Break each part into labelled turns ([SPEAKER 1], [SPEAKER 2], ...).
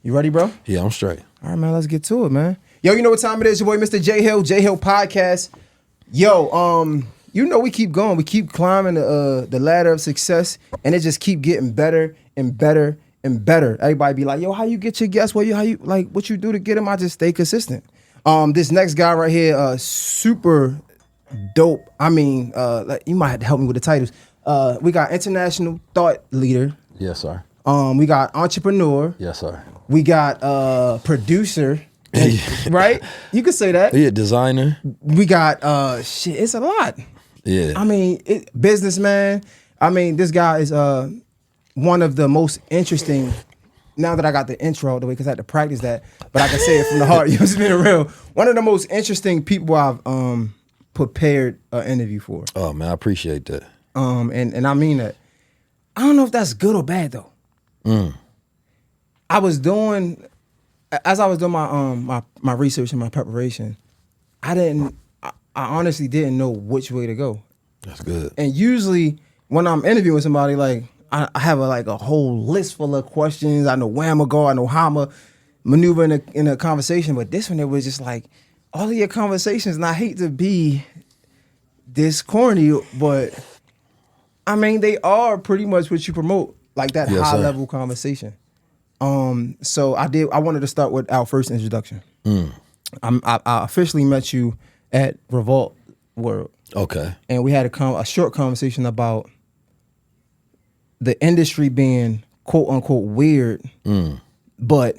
[SPEAKER 1] You ready, bro?
[SPEAKER 2] Yeah, I'm straight.
[SPEAKER 1] All right, man, let's get to it, man. Yo, you know what time it is? Your boy, Mr. J Hill Podcast. Yo, you know we keep going. We keep climbing the ladder of success, and it just keep getting better and better and better. Everybody be like, yo, how you get your guests? What you do to get them? I just stay consistent. This next guy right here, super dope. I mean, you might have to help me with the titles. We got international thought leader.
[SPEAKER 2] Yes, sir.
[SPEAKER 1] We got entrepreneur.
[SPEAKER 2] Yes, sir.
[SPEAKER 1] We got producer. Right? You could say that.
[SPEAKER 2] Yeah, designer.
[SPEAKER 1] We got it's a lot.
[SPEAKER 2] Yeah.
[SPEAKER 1] I mean, businessman. I mean, this guy is one of the most interesting. Now that I got the intro out of the way, because I had to practice that, but I can say it from the heart. You know, it's been real. One of the most interesting people I've prepared an interview for.
[SPEAKER 2] Oh man, I appreciate that.
[SPEAKER 1] And I mean that. I don't know if that's good or bad though. As I was doing my research and my preparation, I honestly didn't know which way to go.
[SPEAKER 2] That's good.
[SPEAKER 1] And usually when I'm interviewing somebody, like I have a whole list full of questions. I know where I'm gonna go. I know how I'm gonna maneuver in a conversation. But this one, it was just like all of your conversations. And I hate to be this corny, but I mean they are pretty much what you promote, like that high level conversation. So I wanted to start with our first introduction. I officially met you at Revolt World.
[SPEAKER 2] Okay.
[SPEAKER 1] And we had a short conversation about the industry being quote unquote weird. But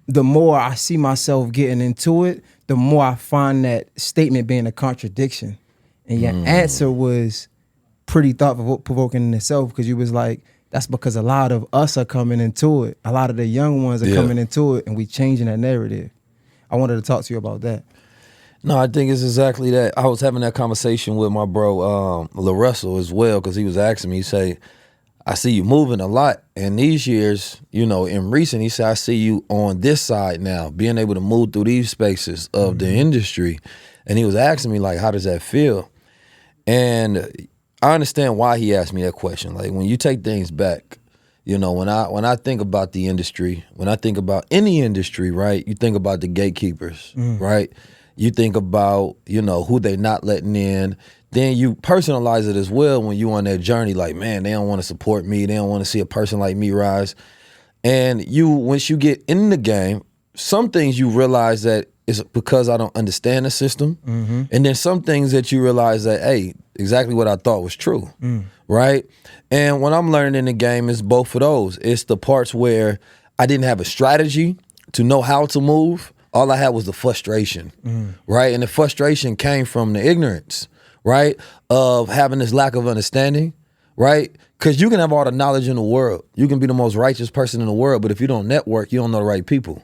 [SPEAKER 1] the more I see myself getting into it, the more I find that statement being a contradiction. And your answer was pretty thought-provoking in itself, because you was like, that's because a lot of us are coming into it. A lot of the young ones are coming into it, and we changing that narrative. I wanted to talk to you about that.
[SPEAKER 2] No, I think it's exactly that. I was having that conversation with my bro, LaRussell, as well, because he was asking me, he say, I see you moving a lot. And these years, you know, in recent, he said, I see you on this side now, being able to move through these spaces of the industry. And he was asking me, like, how does that feel? And I understand why he asked me that question. Like, when you take things back, you know, when I think about the industry, when I think about any industry, right, you think about the gatekeepers, right? You think about, you know, who they not letting in. Then you personalize it as well when you on that journey, like, man, they don't want to support me. They don't want to see a person like me rise. And once you get in the game, some things you realize that it's because I don't understand the system. And then some things that you realize that, hey, exactly what I thought was true, right? And what I'm learning in the game is both of those. It's the parts where I didn't have a strategy to know how to move. All I had was the frustration, right? And the frustration came from the ignorance, right? Of having this lack of understanding, right? Because you can have all the knowledge in the world. You can be the most righteous person in the world, but if you don't network, you don't know the right people,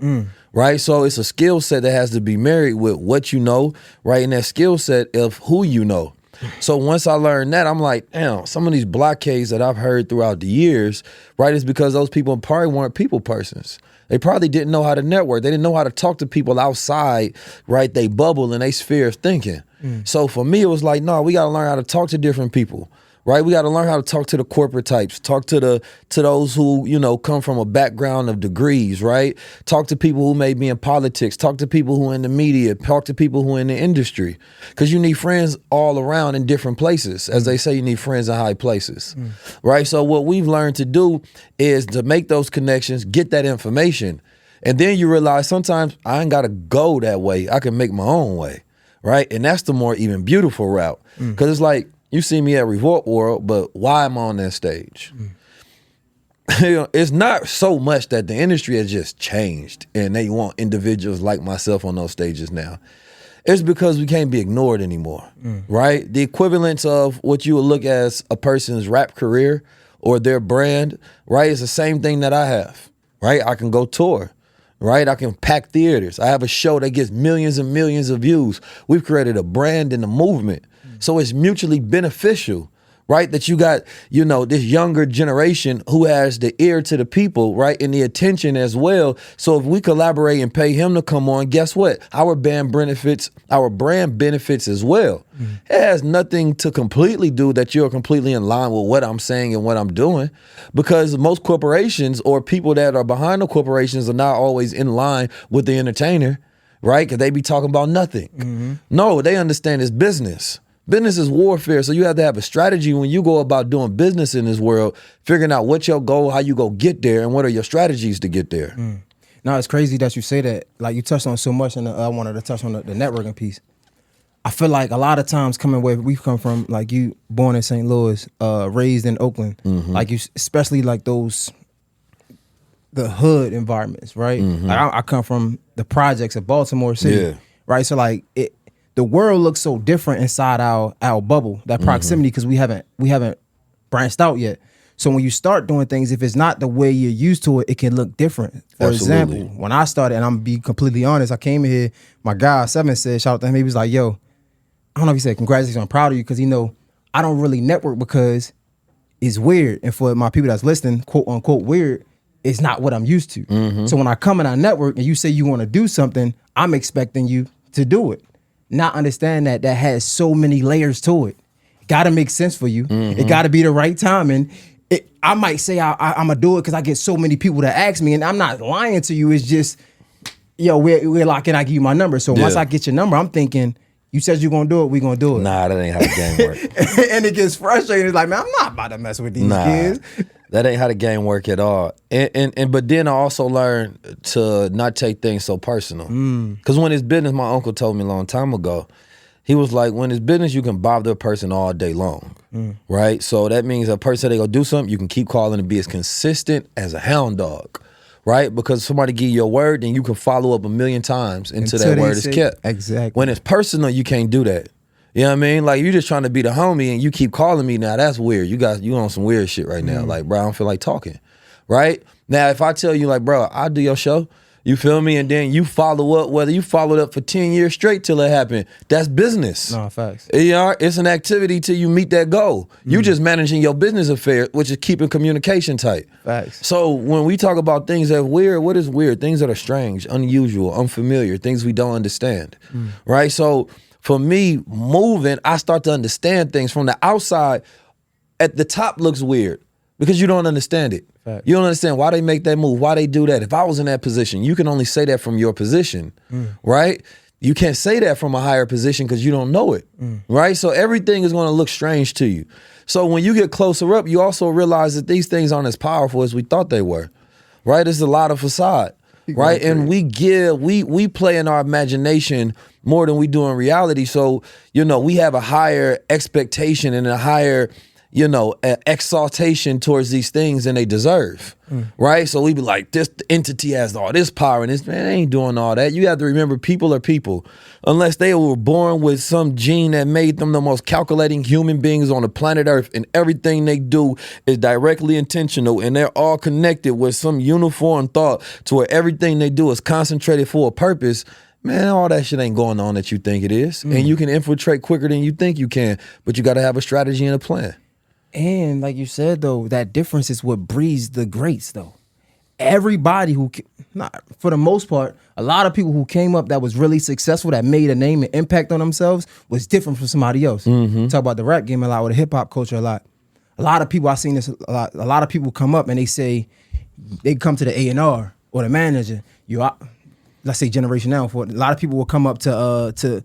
[SPEAKER 2] right? So it's a skill set that has to be married with what you know, right? And that skill set of who you know. So once I learned that, I'm like, damn, some of these blockades that I've heard throughout the years, right, is because those people probably weren't people persons. They probably didn't know how to network. They didn't know how to talk to people outside, right, they bubble and they sphere of thinking. So for me, it was like, no, we got to learn how to talk to different people, right? We got to learn how to talk to the corporate types, talk to those who, you know, come from a background of degrees, right? Talk to people who may be in politics, talk to people who are in the media, talk to people who are in the industry. Because you need friends all around in different places. As they say, you need friends in high places, right? So what we've learned to do is to make those connections, get that information. And then you realize sometimes I ain't got to go that way. I can make my own way, right? And that's the more even beautiful route. Because it's like, you see me at Revolt World, but why am I on that stage? You know, it's not so much that the industry has just changed and they want individuals like myself on those stages now. It's because we can't be ignored anymore, right? The equivalence of what you would look as a person's rap career or their brand, right, is the same thing that I have, right? I can go tour, right? I can pack theaters. I have a show that gets millions and millions of views. We've created a brand and a movement. So it's mutually beneficial, right? That you got, this younger generation who has the ear to the people, right? And the attention as well. So if we collaborate and pay him to come on, guess what? Our brand benefits as well. It has nothing to completely do that you're completely in line with what I'm saying and what I'm doing, because most corporations or people that are behind the corporations are not always in line with the entertainer, right? Because they be talking about nothing. No, they understand it's business. Business is warfare, so you have to have a strategy when you go about doing business in this world, figuring out what's your goal, how you go get there, and what are your strategies to get there.
[SPEAKER 1] Now, it's crazy that you say that. Like, you touched on so much, and I wanted to touch on the networking piece. I feel like a lot of times coming where we've come from, like you born in St. Louis, raised in Oakland, like you, especially like the hood environments, right? Like I come from the projects of Baltimore City, right? So like the world looks so different inside our bubble, that proximity, because we haven't branched out yet. So when you start doing things, if it's not the way you're used to it, it can look different. For example, when I started, and I'm gonna be completely honest, I came in here, my guy Seven said, shout out to him, he was like, yo, I don't know if he said congratulations, I'm proud of you, because I don't really network because it's weird. And for my people that's listening, quote unquote weird, it's not what I'm used to. So when I come in our network and you say you want to do something, I'm expecting you to do it. Not understand that has so many layers to it. Got to make sense for you. It got to be the right time. And I might say I'm going to do it because I get so many people that ask me, and I'm not lying to you. It's just, yo, we're locking, I give you my number. So once I get your number, I'm thinking, you said you're going to do it, we're going to do it.
[SPEAKER 2] Nah, that ain't how the game works.
[SPEAKER 1] And it gets frustrating. It's like, man, I'm not about to mess with these kids.
[SPEAKER 2] That ain't how the game work at all. But then I also learned to not take things so personal. Because when it's business, my uncle told me a long time ago, he was like, when it's business, you can bother a person all day long, right? So that means a person, they go do something, you can keep calling and be as consistent as a hound dog, right? Because somebody give you a word, then you can follow up 1,000,000 times until that word is kept.
[SPEAKER 1] Exactly.
[SPEAKER 2] When it's personal, you can't do that. You know what I mean? Like, you're just trying to be the homie and you keep calling me now. That's weird. You on some weird shit right now. Like, bro, I don't feel like talking. Right? Now, if I tell you, like, bro, I'll do your show, you feel me? And then you follow up, whether you followed up for 10 years straight till it happened, that's business.
[SPEAKER 1] No, facts.
[SPEAKER 2] It's an activity till you meet that goal. You just managing your business affairs, which is keeping communication tight.
[SPEAKER 1] Facts.
[SPEAKER 2] So when we talk about things that are weird, what is weird? Things that are strange, unusual, unfamiliar, things we don't understand. Right? So for me, moving, I start to understand things from the outside. At the top looks weird because you don't understand it.
[SPEAKER 1] Fact.
[SPEAKER 2] You don't understand why they make that move, why they do that. If I was in that position, you can only say that from your position, right? You can't say that from a higher position because you don't know it, right? So everything is going to look strange to you. So when you get closer up, you also realize that these things aren't as powerful as we thought they were, right? It's a lot of facade. Right. And we play in our imagination more than we do in reality. So, we have a higher expectation and a higher, exaltation towards these things than they deserve. Right. So we be like, this entity has all this power, and this man ain't doing all that. You have to remember, people are people. Unless they were born with some gene that made them the most calculating human beings on the planet Earth, and everything they do is directly intentional, and they're all connected with some uniform thought to where everything they do is concentrated for a purpose, man, all that shit ain't going on that you think it is. And you can infiltrate quicker than you think you can, but you got to have a strategy and a plan.
[SPEAKER 1] And like you said, though, that difference is what breeds the greats, though. Everybody for the most part, a lot of people who came up that was really successful, that made a name and impact on themselves, was different from somebody else. Talk about the rap game a lot, or the hip hop culture a lot. A lot of people, I've seen this a lot. A lot of people come up and they say, they come to the A&R or the manager. Let's say Generation Now. For a lot of people will come up to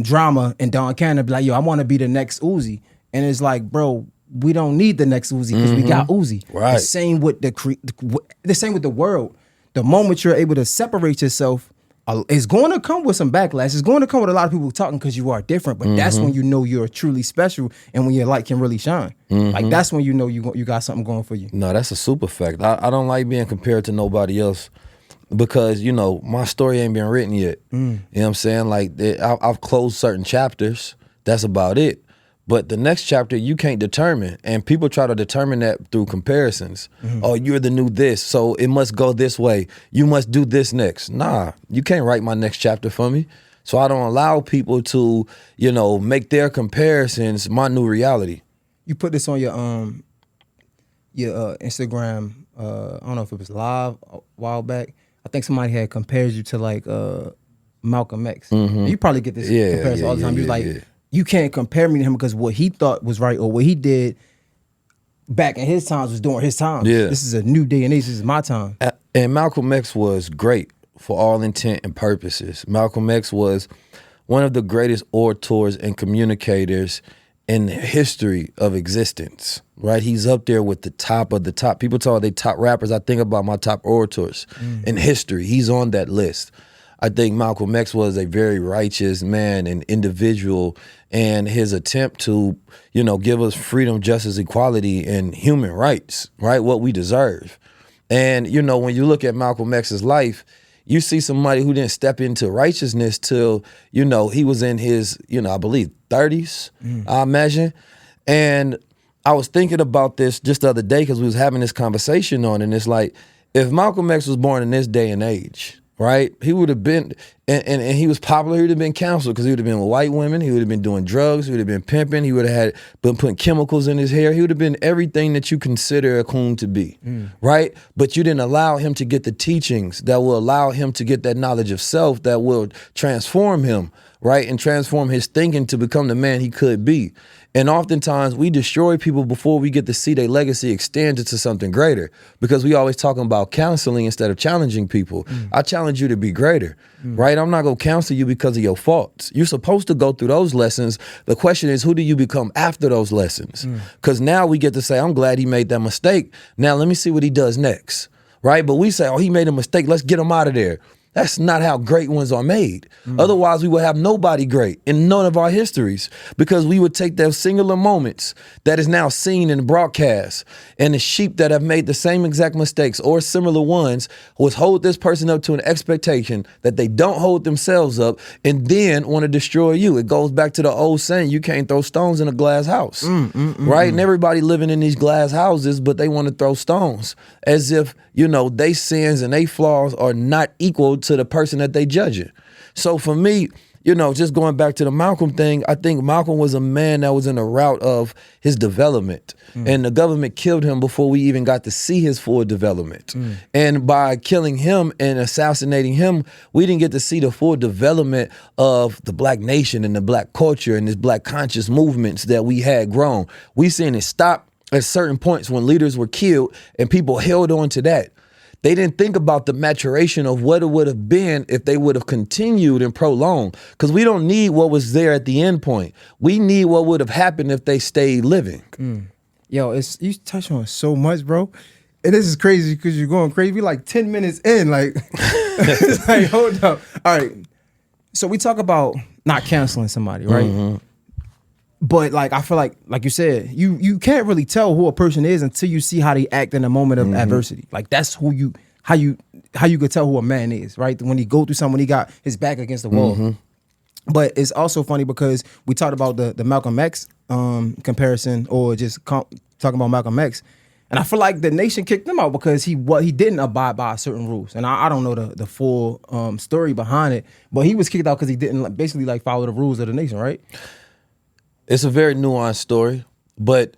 [SPEAKER 1] Drama and Don Cannon and be like, yo, I want to be the next Uzi. And it's like, bro, we don't need the next Uzi because we got Uzi.
[SPEAKER 2] Right.
[SPEAKER 1] The same with the same with the world. The moment you're able to separate yourself, it's going to come with some backlash. It's going to come with a lot of people talking because you are different. But that's when you know you're truly special, and when your light can really shine. Like, that's when you know you got something going for you.
[SPEAKER 2] No, that's a super fact. I don't like being compared to nobody else because, my story ain't been written yet. You know what I'm saying? Like, I've closed certain chapters. That's about it. But the next chapter, you can't determine. And people try to determine that through comparisons. Oh, you're the new this, so it must go this way. You must do this next. Nah, you can't write my next chapter for me. So I don't allow people to, make their comparisons my new reality.
[SPEAKER 1] You put this on your Instagram. I don't know if it was live a while back. I think somebody had compared you to like Malcolm X. And you probably get this comparison all the time. You're like, you can't compare me to him because what he thought was right or what he did back in his times was during his times.
[SPEAKER 2] Yeah.
[SPEAKER 1] This is a new day and age. This is my time.
[SPEAKER 2] And Malcolm X was great for all intent and purposes. Malcolm X was one of the greatest orators and communicators in the history of existence, right? He's up there with the top of the top. People talk they top rappers. I think about my top orators in history. He's on that list. I think Malcolm X was a very righteous man and individual, and his attempt to, give us freedom, justice, equality, and human rights, right? What we deserve. And, when you look at Malcolm X's life, you see somebody who didn't step into righteousness till, he was in his, I believe 30s, I imagine. And I was thinking about this just the other day because we was having this conversation on, and it's like, if Malcolm X was born in this day and age, right, he would have been, and he was popular, he would have been counseled because he would have been with white women, he would have been doing drugs, he would have been pimping, he would have been putting chemicals in his hair, he would have been everything that you consider a coon to be, right? But you didn't allow him to get the teachings that will allow him to get that knowledge of self that will transform him, right? And transform his thinking to become the man he could be. And oftentimes we destroy people before we get to see their legacy extend into something greater because we always talking about counseling instead of challenging people. I challenge you to be greater, right? I'm not going to counsel you because of your faults. You're supposed to go through those lessons. The question is, who do you become after those lessons? Because now we get to say, I'm glad he made that mistake. Now let me see what he does next, right? But we say, oh, he made a mistake. Let's get him out of there. That's not how great ones are made. Otherwise, we would have nobody great in none of our histories because we would take those singular moments that is now seen in the broadcast and the sheep that have made the same exact mistakes or similar ones would hold this person up to an expectation that they don't hold themselves up and then want to destroy you. It goes back to the old saying, you can't throw stones in a glass house, right? And everybody living in these glass houses, but they want to throw stones as if, they sins and they flaws are not equal to the person that they judging. So for me, just going back to the Malcolm thing, I think Malcolm was a man that was in the route of his development. And the government killed him before we even got to see his full development. And by killing him and assassinating him, we didn't get to see the full development of the Black nation and the Black culture and this Black conscious movements that we had grown. We seen it stop at certain points when leaders were killed and people held on to that. They didn't think about the maturation of what it would have been if they would have continued and prolonged. Because we don't need what was there at the end point. We need what would have happened if they stayed living.
[SPEAKER 1] Yo, you touch on so much, bro. And this is crazy because you're going crazy. We like 10 minutes in, like, it's like, hold up. All right. So we talk about not canceling somebody, right? But like I feel like you said, you can't really tell who a person is until you see how they act in a moment of adversity. Like that's how you could tell who a man is, right? When he go through something, when he got his back against the wall. But it's also funny because we talked about the Malcolm X comparison or just talking about Malcolm X. And I feel like the nation kicked him out because he didn't abide by certain rules. And I don't know the full story behind it, but he was kicked out because he didn't basically follow the rules of the nation, right?
[SPEAKER 2] It's a very nuanced story, but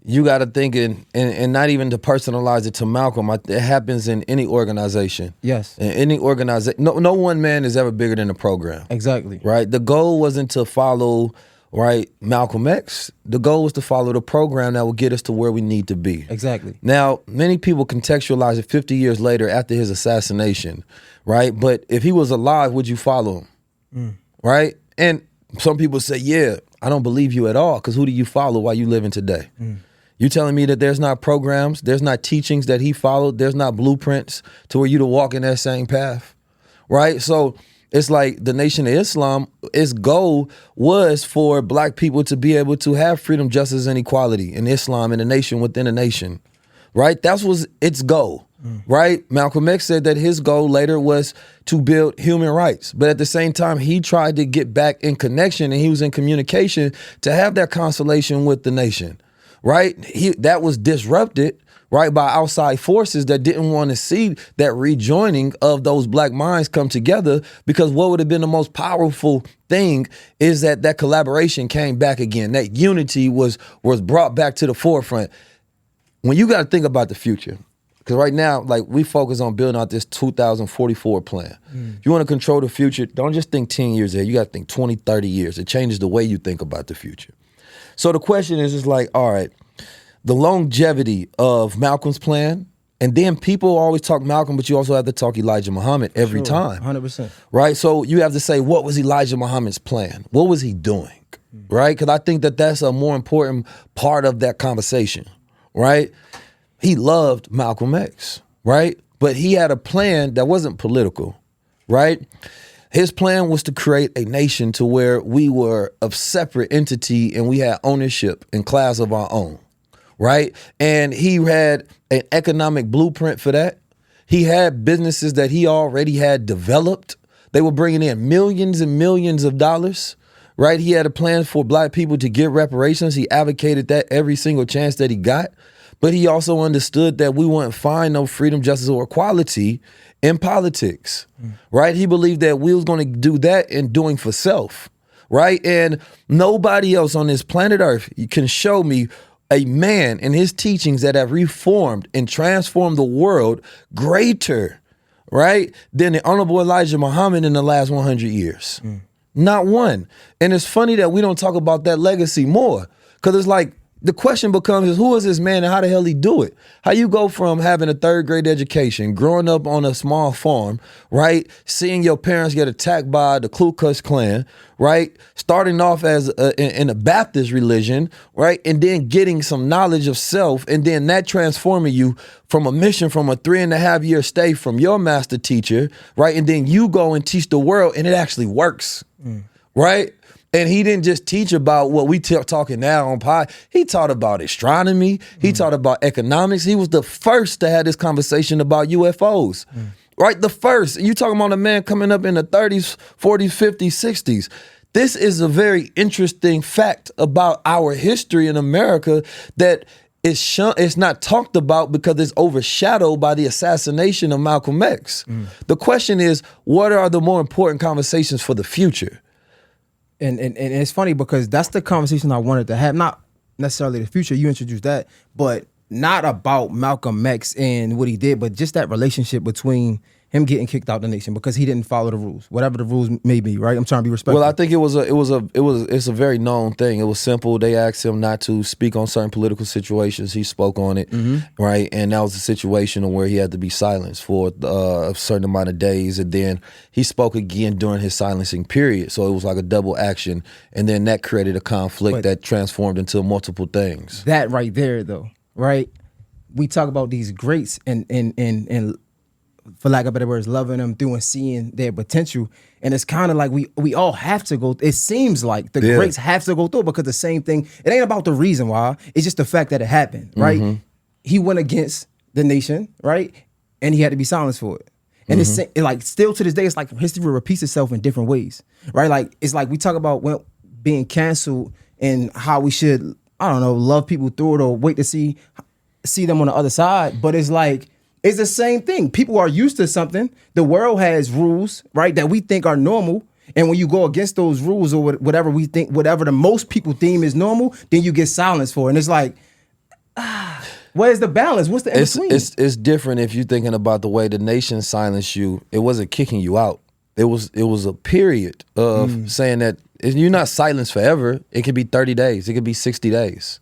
[SPEAKER 2] you got to think and not even to personalize it to Malcolm. It happens in any organization.
[SPEAKER 1] Yes.
[SPEAKER 2] In any organization. No one man is ever bigger than the program.
[SPEAKER 1] Exactly.
[SPEAKER 2] Right? The goal wasn't to follow, right, Malcolm X. The goal was to follow the program that will get us to where we need to be.
[SPEAKER 1] Exactly.
[SPEAKER 2] Now, many people contextualize it 50 years later after his assassination, right? But if he was alive, would you follow him? Right? And some people say, yeah, I don't believe you at all, because who do you follow while you living today? You telling me that there's not programs, there's not teachings that he followed, there's not blueprints to where you to walk in that same path, right? So it's like the Nation of Islam, its goal was for Black people to be able to have freedom, justice, and equality in Islam and a nation within a nation, right? That was its goal. Right? Malcolm X said that his goal later was to build human rights. But at the same time, he tried to get back in connection and he was in communication to have that consolation with the nation. Right? That was disrupted, right, by outside forces that didn't want to see that rejoining of those black minds come together, because what would have been the most powerful thing is that collaboration came back again. That unity was brought back to the forefront. When you got to think about the future, because right now, like, we focus on building out this 2044 plan. If you want to control the future, don't just think 10 years ahead. You got to think 20, 30 years. It changes the way you think about the future. So the question is like, all right, the longevity of Malcolm's plan, and then people always talk Malcolm, but you also have to talk Elijah Muhammad every time.
[SPEAKER 1] 100%.
[SPEAKER 2] Right? So you have to say, what was Elijah Muhammad's plan? What was he doing? Right? Because I think that's a more important part of that conversation. Right? He loved Malcolm X, right? But he had a plan that wasn't political, right? His plan was to create a nation to where we were a separate entity and we had ownership and class of our own, right? And he had an economic blueprint for that. He had businesses that he already had developed. They were bringing in millions and millions of dollars, right? He had a plan for black people to get reparations. He advocated that every single chance that he got. But he also understood that we wouldn't find no freedom, justice, or equality in politics, right? He believed that we was going to do that in doing for self, right? And nobody else on this planet Earth can show me a man in his teachings that have reformed and transformed the world greater, right, than the Honorable Elijah Muhammad in the last 100 years. Not one. And it's funny that we don't talk about that legacy more, because it's like, the question becomes is, who is this man and how the hell he do it? How you go from having a third grade education, growing up on a small farm, right? Seeing your parents get attacked by the Ku Klux Klan, right? Starting off as in a Baptist religion, right? And then getting some knowledge of self, and then that transforming you from a mission, from a 3.5 year stay from your master teacher, right? And then you go and teach the world and it actually works, right? And he didn't just teach about what we talking now on pod. He taught about astronomy. He taught about economics. He was the first to have this conversation about UFOs, right? The first. You talking about a man coming up in the 30s, 40s, 50s, 60s. This is a very interesting fact about our history in America that it's not talked about because it's overshadowed by the assassination of Malcolm X. The question is, what are the more important conversations for the future?
[SPEAKER 1] And it's funny because that's the conversation I wanted to have. Not necessarily the future, you introduced that, but not about Malcolm X and what he did, but just that relationship between him getting kicked out the nation because he didn't follow the rules, whatever the rules may be, right? I'm trying to be respectful.
[SPEAKER 2] Well, I think it's a very known thing. It was simple. They asked him not to speak on certain political situations. He spoke on it, right? And that was a situation where he had to be silenced for a certain amount of days, and then he spoke again during his silencing period. So it was like a double action, and then that created a conflict that transformed into multiple things.
[SPEAKER 1] That right there, though, right? We talk about these greats and for lack of better words, loving them through and seeing their potential. And it's kind of like we all have to go. It seems like the greats have to go through because the same thing, it ain't about the reason why. It's just the fact that it happened, right? He went against the nation, right? And he had to be silenced for it. And it's like still to this day, it's like history repeats itself in different ways, right? Like it's like we talk about being canceled and how we should, I don't know, love people through it or wait to see them on the other side. But it's like, it's the same thing. People are used to something. The world has rules, right, that we think are normal. And when you go against those rules or whatever we think, whatever the most people deem is normal, then you get silenced for it. And it's like, where's the balance? What's the in between?
[SPEAKER 2] It's different if you're thinking about the way the nation silenced you. It wasn't kicking you out. It was a period of saying that you're not silenced forever. It could be 30 days. It could be 60 days,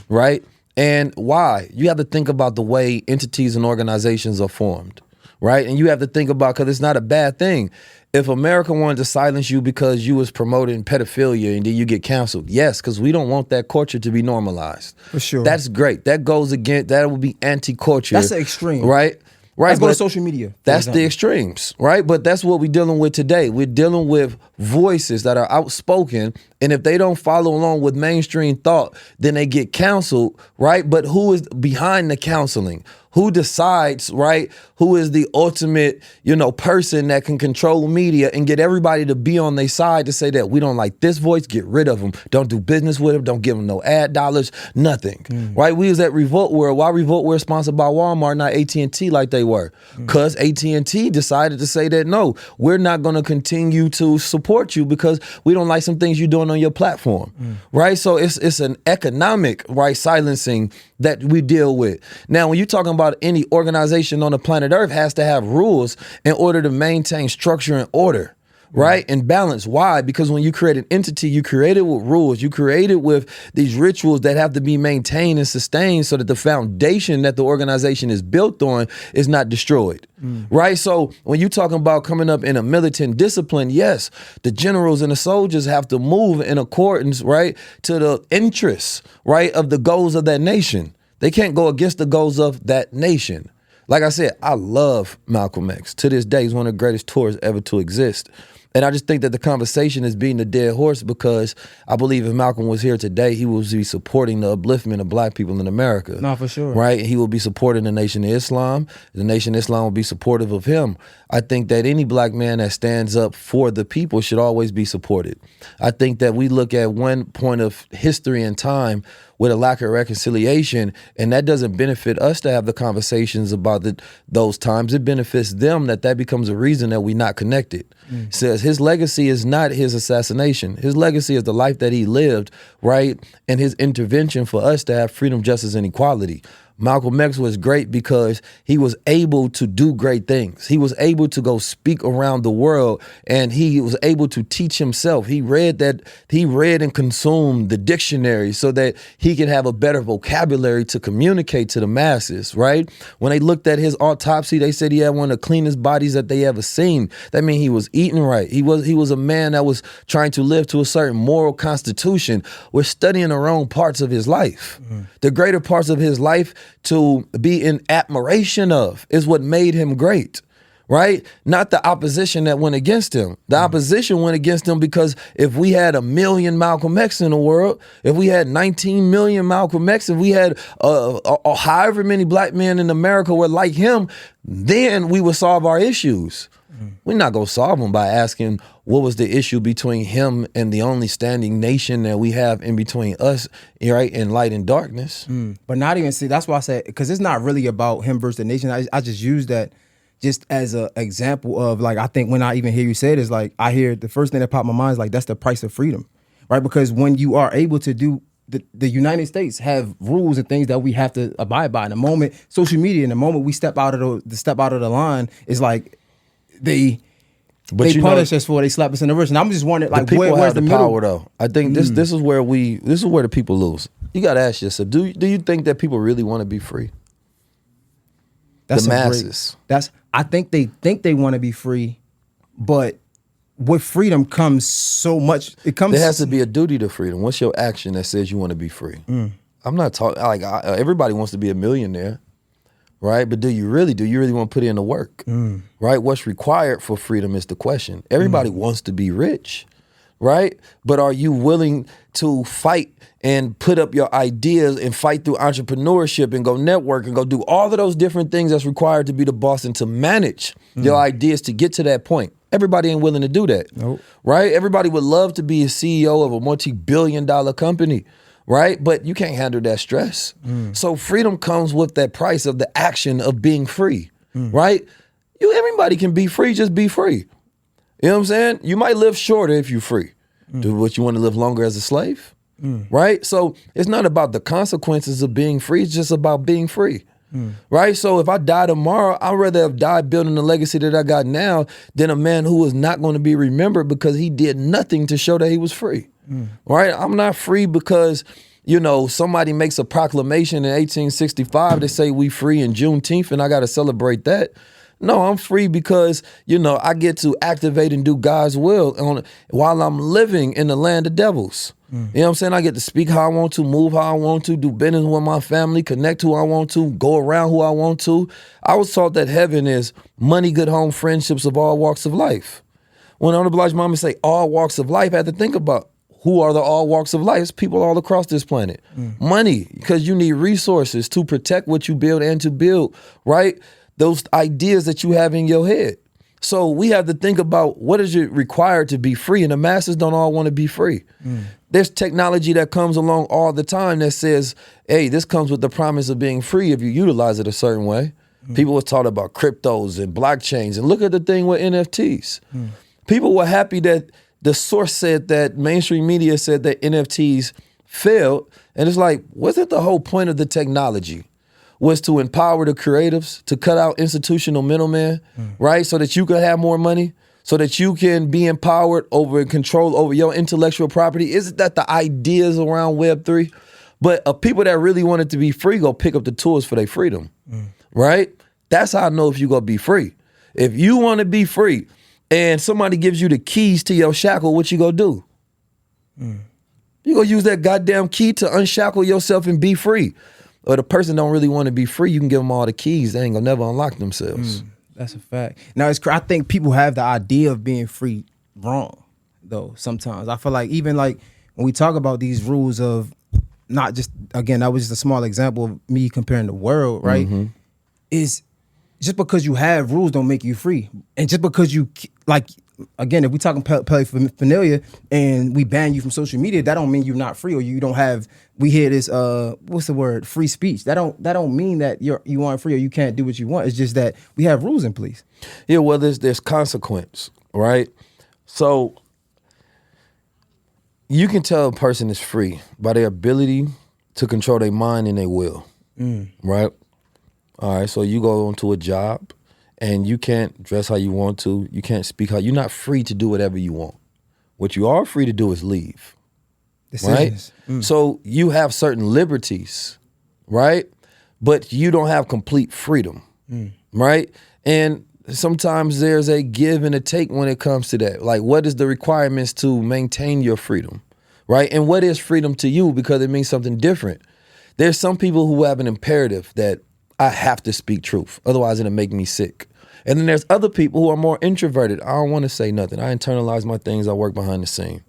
[SPEAKER 2] right? And why? You have to think about the way entities and organizations are formed, right? And you have to think about, because it's not a bad thing. If America wanted to silence you because you was promoting pedophilia and then you get canceled, yes, because we don't want that culture to be normalized.
[SPEAKER 1] For sure.
[SPEAKER 2] That's great. That goes against, that would be anti-culture.
[SPEAKER 1] That's the extreme.
[SPEAKER 2] Right?
[SPEAKER 1] Let's go to social media.
[SPEAKER 2] That's the extremes, right? But that's what we're dealing with today. We're dealing with voices that are outspoken, and if they don't follow along with mainstream thought, then they get counseled, right? But who is behind the counseling? Who decides, right, who is the ultimate, person that can control media and get everybody to be on their side to say that we don't like this voice, get rid of them, don't do business with them, don't give them no ad dollars, nothing, right? We was at Revolt World. Why Revolt World sponsored by Walmart, not AT&T like they were? Because AT&T decided to say that, no, we're not going to continue to support you because we don't like some things you're doing on your platform, right? So it's an economic, right, silencing that we deal with. Now, when you're talking about any organization on the planet Earth has to have rules in order to maintain structure and order, right? And balance. Why? Because when you create an entity, you create it with rules. You create it with these rituals that have to be maintained and sustained so that the foundation that the organization is built on is not destroyed, right? So when you're talking about coming up in a militant discipline, yes, the generals and the soldiers have to move in accordance, right, to the interests, right, of the goals of that nation. They can't go against the goals of that nation. Like I said, I love Malcolm X. To this day, he's one of the greatest tours ever to exist. And I just think that the conversation is beating a dead horse because I believe if Malcolm was here today, he would be supporting the upliftment of black people in America.
[SPEAKER 1] No, for sure.
[SPEAKER 2] Right? He will be supporting the Nation of Islam. The Nation of Islam will be supportive of him. I think that any black man that stands up for the people should always be supported. I think that we look at one point of history and time with a lack of reconciliation, and that doesn't benefit us to have the conversations about those times. It benefits them that becomes a reason that we're not connected. Says his legacy is not his assassination. His legacy is the life that he lived, right? And his intervention for us to have freedom, justice, and equality. Malcolm X was great because he was able to do great things. He was able to go speak around the world, and he was able to teach himself. He read and consumed the dictionary so that he could have a better vocabulary to communicate to the masses, right? When they looked at his autopsy, they said he had one of the cleanest bodies that they ever seen. That means he was eating right. He was a man that was trying to live to a certain moral constitution. We're studying the wrong parts of his life. The greater parts of his life to be in admiration of is what made him great, right? Not the opposition that went against him. The opposition went against him because if we had 1 million Malcolm X in the world, if we had 19 million Malcolm X, if we had however many black men in America were like him, then we would solve our issues. We're not going to solve them by asking what was the issue between him and the only standing nation that we have in between us, right, in light and darkness.
[SPEAKER 1] But not even, see, that's why I said, because it's not really about him versus the nation. I just use that just as an example of, like, I think when I even hear you say it, is like, I hear the first thing that popped in my mind is like, that's the price of freedom, right? Because when you are able to do, the United States have rules and things that we have to abide by. In the moment, social media, in the moment we step out of the line, is like, they punish us for it. They slap us in the wrist. And I'm just wondering, like,
[SPEAKER 2] where's
[SPEAKER 1] have
[SPEAKER 2] the power though? I think this is where the people lose. You got to ask yourself: Do you think that people really want to be free?
[SPEAKER 1] That's
[SPEAKER 2] the masses.
[SPEAKER 1] I think they want to be free, but with freedom comes so much. There
[SPEAKER 2] has to be a duty to freedom. What's your action that says you want to be free? I'm not talking like everybody wants to be a millionaire. Right? But do you really want to put in the work? Right? What's required for freedom is the question. Everybody wants to be rich, right? But are you willing to fight and put up your ideas and fight through entrepreneurship and go network and go do all of those different things that's required to be the boss and to manage your ideas to get to that point? Everybody ain't willing to do that, right? Everybody would love to be a CEO of a multi-billion-dollar company, right? But you can't handle that stress. So freedom comes with that price of the action of being free, right? Everybody can be free, just be free. You know what I'm saying? You might live shorter if you're free. Do what you want to live longer as a slave, right? So it's not about the consequences of being free, it's just about being free. Right? So if I die tomorrow, I'd rather have died building the legacy that I got now than a man who is not going to be remembered because he did nothing to show that he was free. Right? I'm not free because, somebody makes a proclamation in 1865 to say we free in Juneteenth and I got to celebrate that. No, I'm free because, I get to activate and do God's will while I'm living in the land of devils. You know what I'm saying? I get to speak how I want to, move how I want to, do business with my family, connect who I want to, go around who I want to. I was taught that heaven is money, good home, friendships of all walks of life. When Honorable Elijah Muhammad say all walks of life, I had to think about who are the all walks of life? It's people all across this planet. Money, because you need resources to protect what you build and to build, right? Those ideas that you have in your head. So we have to think about what is it required to be free, and the masses don't all want to be free. There's technology that comes along all the time that says, hey, this comes with the promise of being free if you utilize it a certain way. People were taught about cryptos and blockchains, and look at the thing with NFTs. People were happy that the source said that mainstream media said that NFTs failed, and it's like, wasn't the whole point of the technology was to empower the creatives, to cut out institutional middlemen, right? So that you could have more money, so that you can be empowered over and control over your intellectual property. Isn't that the ideas around Web3? But people that really wanted to be free go pick up the tools for their freedom, right? That's how I know if you're gonna be free. If you wanna be free and somebody gives you the keys to your shackle, what you gonna do? You gonna use that goddamn key to unshackle yourself and be free. Or the person don't really want to be free, you can give them all the keys. They ain't gonna never unlock themselves.
[SPEAKER 1] That's a fact. Now, I think people have the idea of being free wrong, though, sometimes. I feel like even like when we talk about these rules of not just, again, that was just a small example of me comparing the world, right? Is just because you have rules don't make you free. And just because you, like, again, if we talking paraphernalia and we ban you from social media, that don't mean you're not free or you don't have, we hear this, what's the word, free speech. That don't mean that you aren't free or you can't do what you want. It's just that we have rules in place.
[SPEAKER 2] Yeah, well, there's consequence, right? So you can tell a person is free by their ability to control their mind and their will, right? All right, so you go into a job and you can't dress how you want to. You can't speak how, you're not free to do whatever you want. What you are free to do is leave,
[SPEAKER 1] Decisions.
[SPEAKER 2] right? So you have certain liberties, right? But you don't have complete freedom, right? And sometimes there's a give and a take when it comes to that. Like, what is the requirements to maintain your freedom, right? And what is freedom to you? Because it means something different. There's some people who have an imperative that I have to speak truth, otherwise it'll make me sick. And then there's other people who are more introverted. I don't want to say nothing. I internalize my things. I work behind the scene.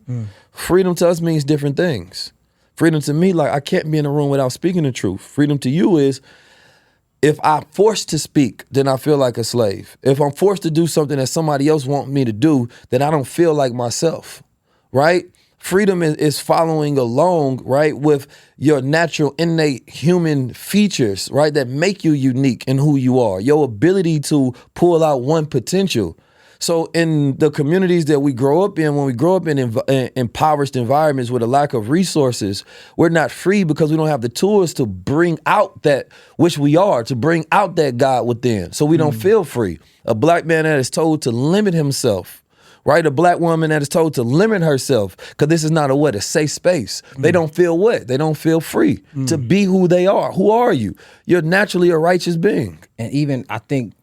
[SPEAKER 2] Freedom to us means different things. Freedom to me, like, I can't be in a room without speaking the truth. Freedom to you is, if I'm forced to speak, then I feel like a slave. If I'm forced to do something that somebody else wants me to do, then I don't feel like myself, right? Freedom is following along, right, with your natural, innate human features, right, that make you unique in who you are, your ability to pull out one potential. So in the communities that we grow up in, when we grow up in impoverished environments with a lack of resources, we're not free because we don't have the tools to bring out that which we are, to bring out that God within. So we don't feel free. A black man that is told to limit himself, right? A black woman that is told to limit herself, because this is not a safe space. They don't feel what? They don't feel free to be who they are. Who are you? You're naturally a righteous being.
[SPEAKER 1] And even, I think,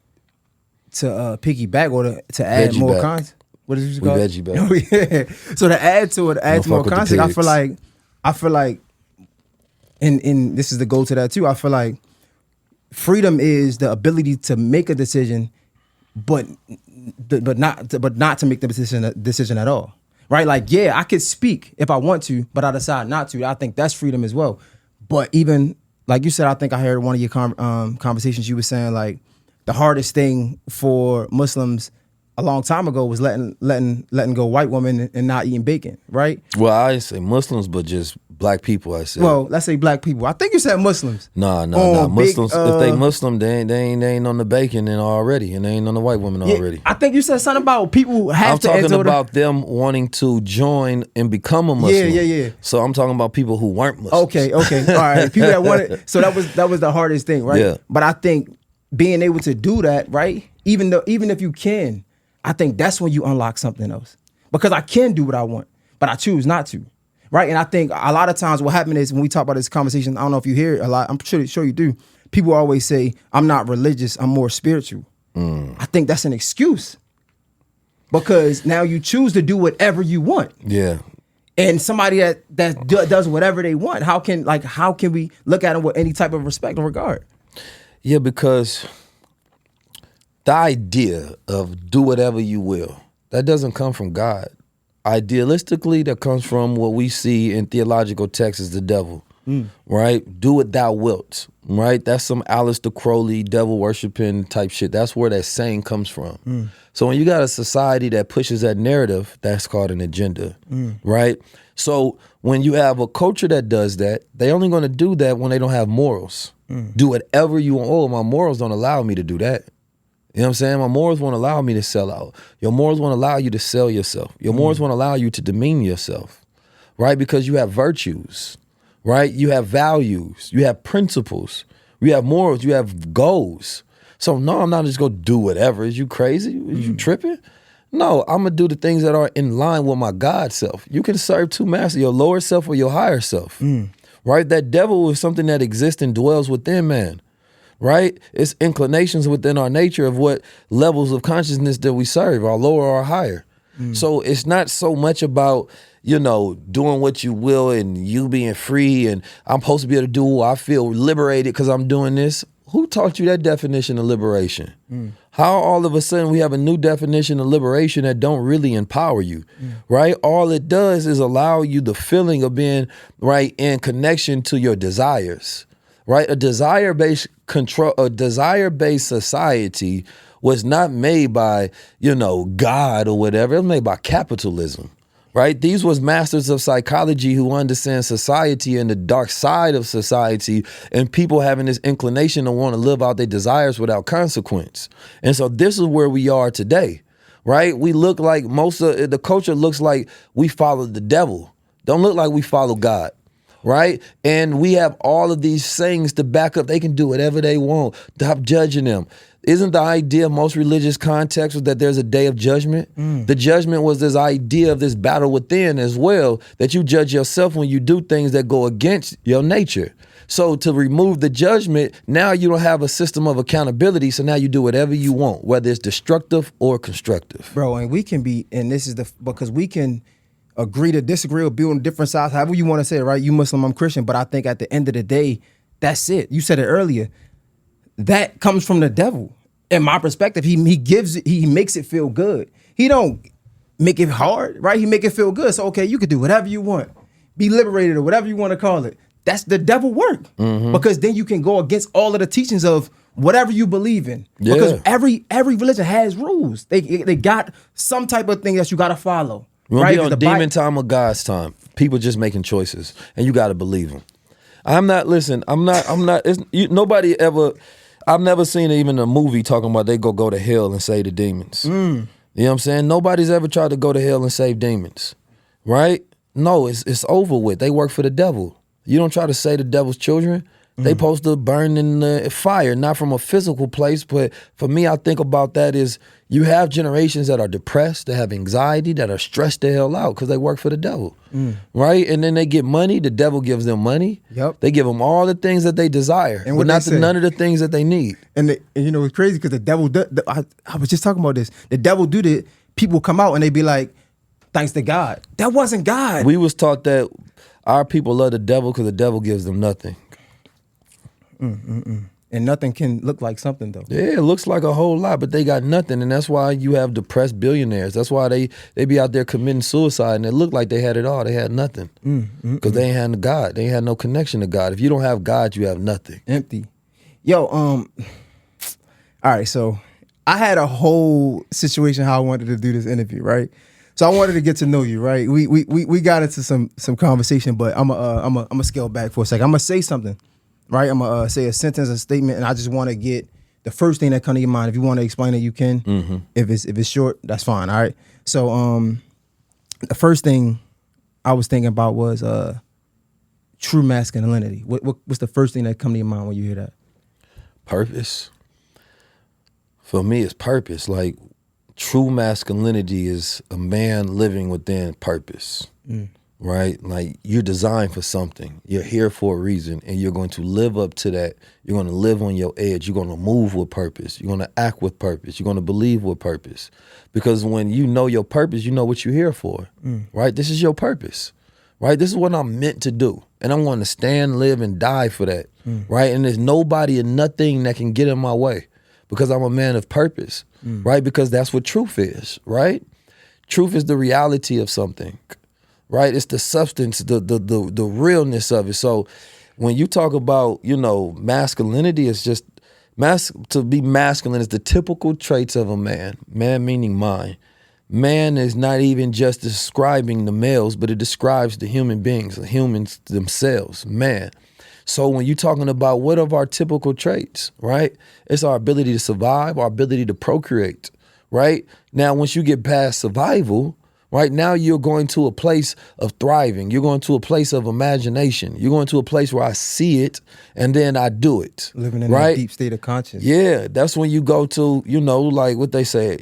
[SPEAKER 1] to piggyback or to add
[SPEAKER 2] Veggie
[SPEAKER 1] more
[SPEAKER 2] back.
[SPEAKER 1] content. What did you
[SPEAKER 2] We
[SPEAKER 1] call it?
[SPEAKER 2] veggie back.
[SPEAKER 1] Yeah. So to add to it, add
[SPEAKER 2] Don't
[SPEAKER 1] more
[SPEAKER 2] fuck with the
[SPEAKER 1] content,
[SPEAKER 2] pigs.
[SPEAKER 1] I feel like, and this is the goal to that too. I feel like freedom is the ability to make a decision, but not to make the decision at all. Right? Like, yeah, I could speak if I want to, but I decide not to. I think that's freedom as well. But even like you said, I think I heard one of your conversations. You were saying like the hardest thing for Muslims a long time ago was letting go white women and not eating bacon. Right?
[SPEAKER 2] Well, I didn't say Muslims, but just black people, I said.
[SPEAKER 1] Well, let's say black people. I think you said Muslims.
[SPEAKER 2] Nah.
[SPEAKER 1] big,
[SPEAKER 2] Muslims, if they Muslim, they ain't on the bacon and already, and they ain't on the white women already.
[SPEAKER 1] I think you said something about people have
[SPEAKER 2] I'm
[SPEAKER 1] to
[SPEAKER 2] talking
[SPEAKER 1] enter
[SPEAKER 2] about them wanting to join and become a Muslim.
[SPEAKER 1] Yeah.
[SPEAKER 2] So I'm talking about people who weren't Muslims.
[SPEAKER 1] Okay. All right. People that wanted. So that was the hardest thing, right?
[SPEAKER 2] Yeah.
[SPEAKER 1] But I think being able to do that, right? Even if you can, I think that's when you unlock something else. Because I can do what I want, but I choose not to. Right. And I think a lot of times what happens is when we talk about this conversation, I don't know if you hear it a lot. I'm sure you do. People always say, I'm not religious, I'm more spiritual. I think that's an excuse. Because now you choose to do whatever you want.
[SPEAKER 2] Yeah.
[SPEAKER 1] And somebody that does whatever they want, how can we look at them with any type of respect or regard?
[SPEAKER 2] Yeah, because the idea of do whatever you will, that doesn't come from God. idealistically, that comes from what we see in theological texts as the devil, right? Do what thou wilt, right? That's some Aleister Crowley, devil worshiping type shit. That's where that saying comes from. So when you got a society that pushes that narrative, that's called an agenda, right? So when you have a culture that does that, they only going to do that when they don't have morals. Do whatever you want. Oh, my morals don't allow me to do that. You know what I'm saying? My morals won't allow me to sell out. Your morals won't allow you to sell yourself. Your morals won't allow you to demean yourself, right? Because you have virtues, right? You have values. You have principles. You have morals. You have goals. So no, I'm not just going to do whatever. Is you crazy? Is you tripping? No, I'm going to do the things that are in line with my God self. You can serve two masters, your lower self or your higher self, right? That devil is something that exists and dwells within man. Right? It's inclinations within our nature of what levels of consciousness that we serve, our lower or our higher. So it's not so much about, doing what you will and you being free and I'm supposed to be able to do what I feel liberated because I'm doing this. Who taught you that definition of liberation? How all of a sudden we have a new definition of liberation that don't really empower you, right? All it does is allow you the feeling of being right in connection to your desires. Right, a desire-based society was not made by, God or whatever. It was made by capitalism, right? These was masters of psychology who understand society and the dark side of society and people having this inclination to want to live out their desires without consequence. And so this is where we are today, right? We look like most of the culture looks like we follow the devil. Don't look like we follow God. Right? And we have all of these things to back up. They can do whatever they want. Stop judging them. Isn't the idea of most religious contexts was that there's a day of judgment? The judgment was this idea of this battle within as well, that you judge yourself when you do things that go against your nature. So to remove the judgment, now you don't have a system of accountability. So now you do whatever you want, whether it's destructive or constructive.
[SPEAKER 1] Bro, and we can be, and this is because we can agree to disagree or be on different sides, however you want to say it, right? You Muslim, I'm Christian, but I think at the end of the day, that's it. You said it earlier. That comes from the devil. In my perspective, he makes it feel good. He don't make it hard, right? He make it feel good. So, okay, you could do whatever you want. Be liberated or whatever you want to call it. That's the devil work. Because then you can go against all of the teachings of whatever you believe in.
[SPEAKER 2] Yeah.
[SPEAKER 1] Because every religion has rules. They got some type of thing that you got to follow.
[SPEAKER 2] We're
[SPEAKER 1] right?
[SPEAKER 2] gonna be on demon time or God's time. People just making choices, and you got to believe them. Nobody ever. I've never seen even a movie talking about they go to hell and save the demons. You know what I'm saying? Nobody's ever tried to go to hell and save demons, right? No, it's over with. They work for the devil. You don't try to save the devil's children. They supposed to burn in the fire, not from a physical place. But for me, I think about that is you have generations that are depressed, that have anxiety, that are stressed the hell out because they work for the devil, right? And then they get money. The devil gives them money.
[SPEAKER 1] Yep.
[SPEAKER 2] They give them all the things that they desire,
[SPEAKER 1] And
[SPEAKER 2] but
[SPEAKER 1] what
[SPEAKER 2] none of the things that they need.
[SPEAKER 1] And it's crazy because the devil, I was just talking about this. The devil do that. People come out and they be like, thanks to God. That wasn't God.
[SPEAKER 2] We was taught that our people love the devil because the devil gives them nothing.
[SPEAKER 1] And nothing can look like something though.
[SPEAKER 2] Yeah, it looks like a whole lot, but they got nothing. And that's why you have depressed billionaires. That's why they be out there committing suicide and it looked like they had it all. They had nothing. Because they ain't had no God. They ain't had no connection to God. If you don't have God, you have nothing.
[SPEAKER 1] Empty. Yo, all right, so I had a whole situation how I wanted to do this interview, right? So I wanted to get to know you, right? We got into some conversation, but I'm a scale back for a second. I'm gonna say something. Right, I'm gonna say a sentence, a statement, and I just want to get the first thing that comes to your mind. If you want to explain it, you can. If it's short, that's fine. All right. So the first thing I was thinking about was true masculinity. What's the first thing that comes to your mind when you hear that?
[SPEAKER 2] Purpose. For me, it's purpose. Like true masculinity is a man living within purpose. Right? Like you're designed for something. You're here for a reason and you're going to live up to that. You're going to live on your edge. You're going to move with purpose. You're going to act with purpose. You're going to believe with purpose. Because when you know your purpose, you know what you're here for. Right? This is your purpose. Right? This is what I'm meant to do. And I'm going to stand, live, and die for that. Right? And there's nobody and nothing that can get in my way because I'm a man of purpose. Right? Because that's what truth is. Right? Truth is the reality of something, right? It's the substance, the realness of it. So when you talk about, masculinity, it's just to be masculine is the typical traits of a man. Man meaning mind. Man is not even just describing the males, but it describes the human beings, the humans themselves, man. So when you're talking about what are our typical traits, right? It's our ability to survive, our ability to procreate, right? Now, once you get past survival, right, now you're going to a place of thriving. You're going to a place of imagination. You're going to a place where I see it and then I do it.
[SPEAKER 1] Living in
[SPEAKER 2] right?
[SPEAKER 1] a deep state of consciousness.
[SPEAKER 2] Yeah, that's when you go to, like what they say,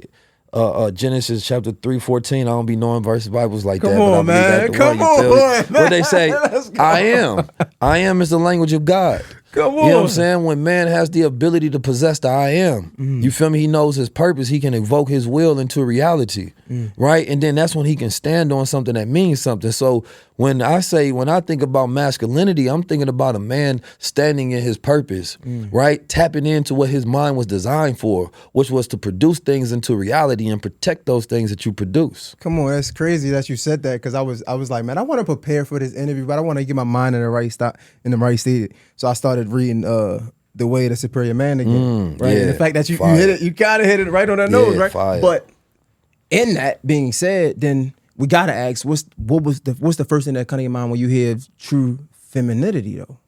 [SPEAKER 2] Genesis chapter 3:14. I don't be knowing verse Bibles like
[SPEAKER 1] Come
[SPEAKER 2] that.
[SPEAKER 1] on,
[SPEAKER 2] but I believe
[SPEAKER 1] man.
[SPEAKER 2] that the
[SPEAKER 1] Come
[SPEAKER 2] word, you feel
[SPEAKER 1] on,
[SPEAKER 2] it?
[SPEAKER 1] man.
[SPEAKER 2] What they say,
[SPEAKER 1] Let's go.
[SPEAKER 2] I am. I am is the language of God.
[SPEAKER 1] Come on.
[SPEAKER 2] You know what I'm saying? When man has the ability to possess the I am, you feel me? He knows his purpose. He can evoke his will into reality, right? And then that's when he can stand on something that means something. So when I think about masculinity, I'm thinking about a man standing in his purpose, right? Tapping into what his mind was designed for, which was to produce things into reality and protect those things that you produce.
[SPEAKER 1] Come on, that's crazy that you said that, because I was like, man, I want to prepare for this interview, but I want to get my mind in the right state. So I started reading The Way of the Superior Man again, right?
[SPEAKER 2] yeah,
[SPEAKER 1] And the fact that you
[SPEAKER 2] fire.
[SPEAKER 1] hit it, you kind of hit it right on the nose, right?
[SPEAKER 2] Fire.
[SPEAKER 1] But in that being said, then we gotta ask, what's the first thing that comes to your mind when you hear true femininity, though?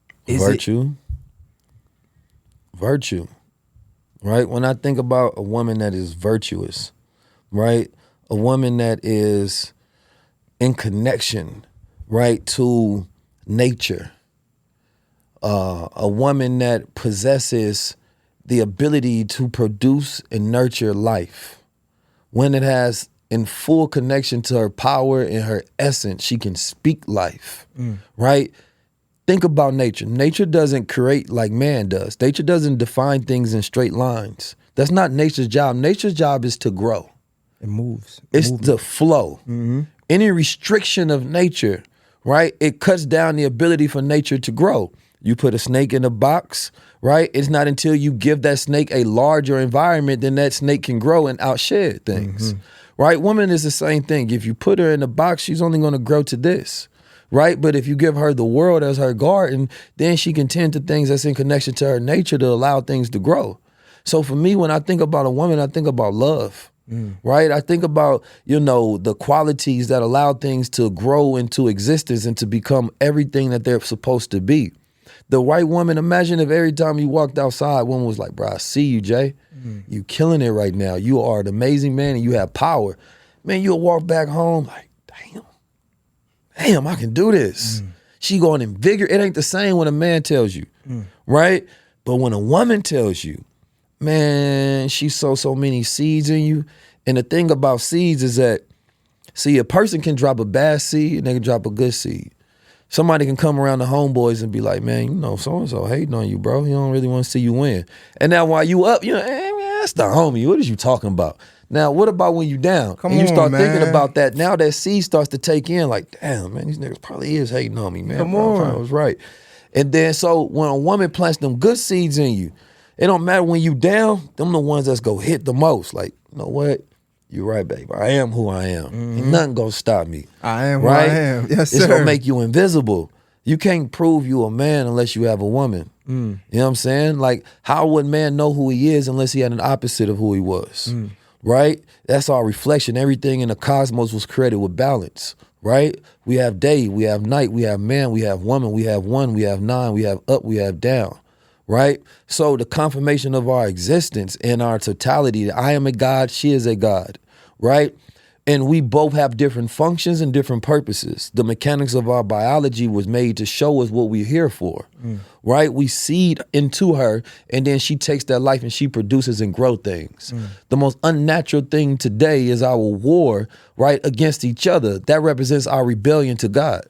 [SPEAKER 2] Virtue, right? When I think about a woman that is virtuous, right? A woman that is in connection, right, to nature. A woman that possesses the ability to produce and nurture life. When it has in full connection to her power and her essence, she can speak life, right? Think about nature. Nature doesn't create like man does. Nature doesn't define things in straight lines. That's not nature's job. Nature's job is to grow.
[SPEAKER 1] It moves.
[SPEAKER 2] It's to flow. Any restriction of nature, right? It cuts down the ability for nature to grow. You put a snake in a box, right? It's not until you give that snake a larger environment then that snake can grow and outshed things, right? Woman is the same thing. If you put her in a box, she's only going to grow to this, right? But if you give her the world as her garden, then she can tend to things that's in connection to her nature to allow things to grow. So for me, when I think about a woman, I think about love. Right? I think about, the qualities that allow things to grow into existence and to become everything that they're supposed to be. The white woman, imagine if every time you walked outside, one was like, bro, I see you, Jay. You killing it right now. You are an amazing man and you have power. Man, you'll walk back home like, damn, I can do this. She going in vigor. It ain't the same when a man tells you, right? But when a woman tells you, man, she sows so many seeds in you. And the thing about seeds is that, see, a person can drop a bad seed and they can drop a good seed. Somebody can come around the homeboys and be like, man, so-and-so hating on you, bro. He don't really want to see you win. And now while you up, hey, man, that's the homie. What is you talking about? Now, what about when you down?
[SPEAKER 1] Come
[SPEAKER 2] and you
[SPEAKER 1] on,
[SPEAKER 2] start
[SPEAKER 1] man.
[SPEAKER 2] thinking about that. Now that seed starts to take in like, damn, man, these niggas probably is hating on me, man.
[SPEAKER 1] Come
[SPEAKER 2] Bro,
[SPEAKER 1] on.
[SPEAKER 2] I was right. And then so when a woman plants them good seeds in you, it don't matter when you down, them the ones that's go hit the most. Like, you know what? You're right, baby. I am who I am. Ain't nothing gonna stop me.
[SPEAKER 1] I am who
[SPEAKER 2] right?
[SPEAKER 1] I am. Yes,
[SPEAKER 2] It's
[SPEAKER 1] sir.
[SPEAKER 2] gonna make you invisible. You can't prove you a man unless you have a woman. You know what I'm saying? Like, how would man know who he is unless he had an opposite of who he was? Right? That's our reflection. Everything in the cosmos was created with balance. Right? We have day, we have night, we have man, we have woman, we have one, we have nine, we have up, we have down. Right? So the confirmation of our existence and our totality, I am a God, she is a God, right? And we both have different functions and different purposes. The mechanics of our biology was made to show us what we're here for, right? We seed into her and then she takes that life and she produces and grows things. The most unnatural thing today is our war, right, against each other. That represents our rebellion to God.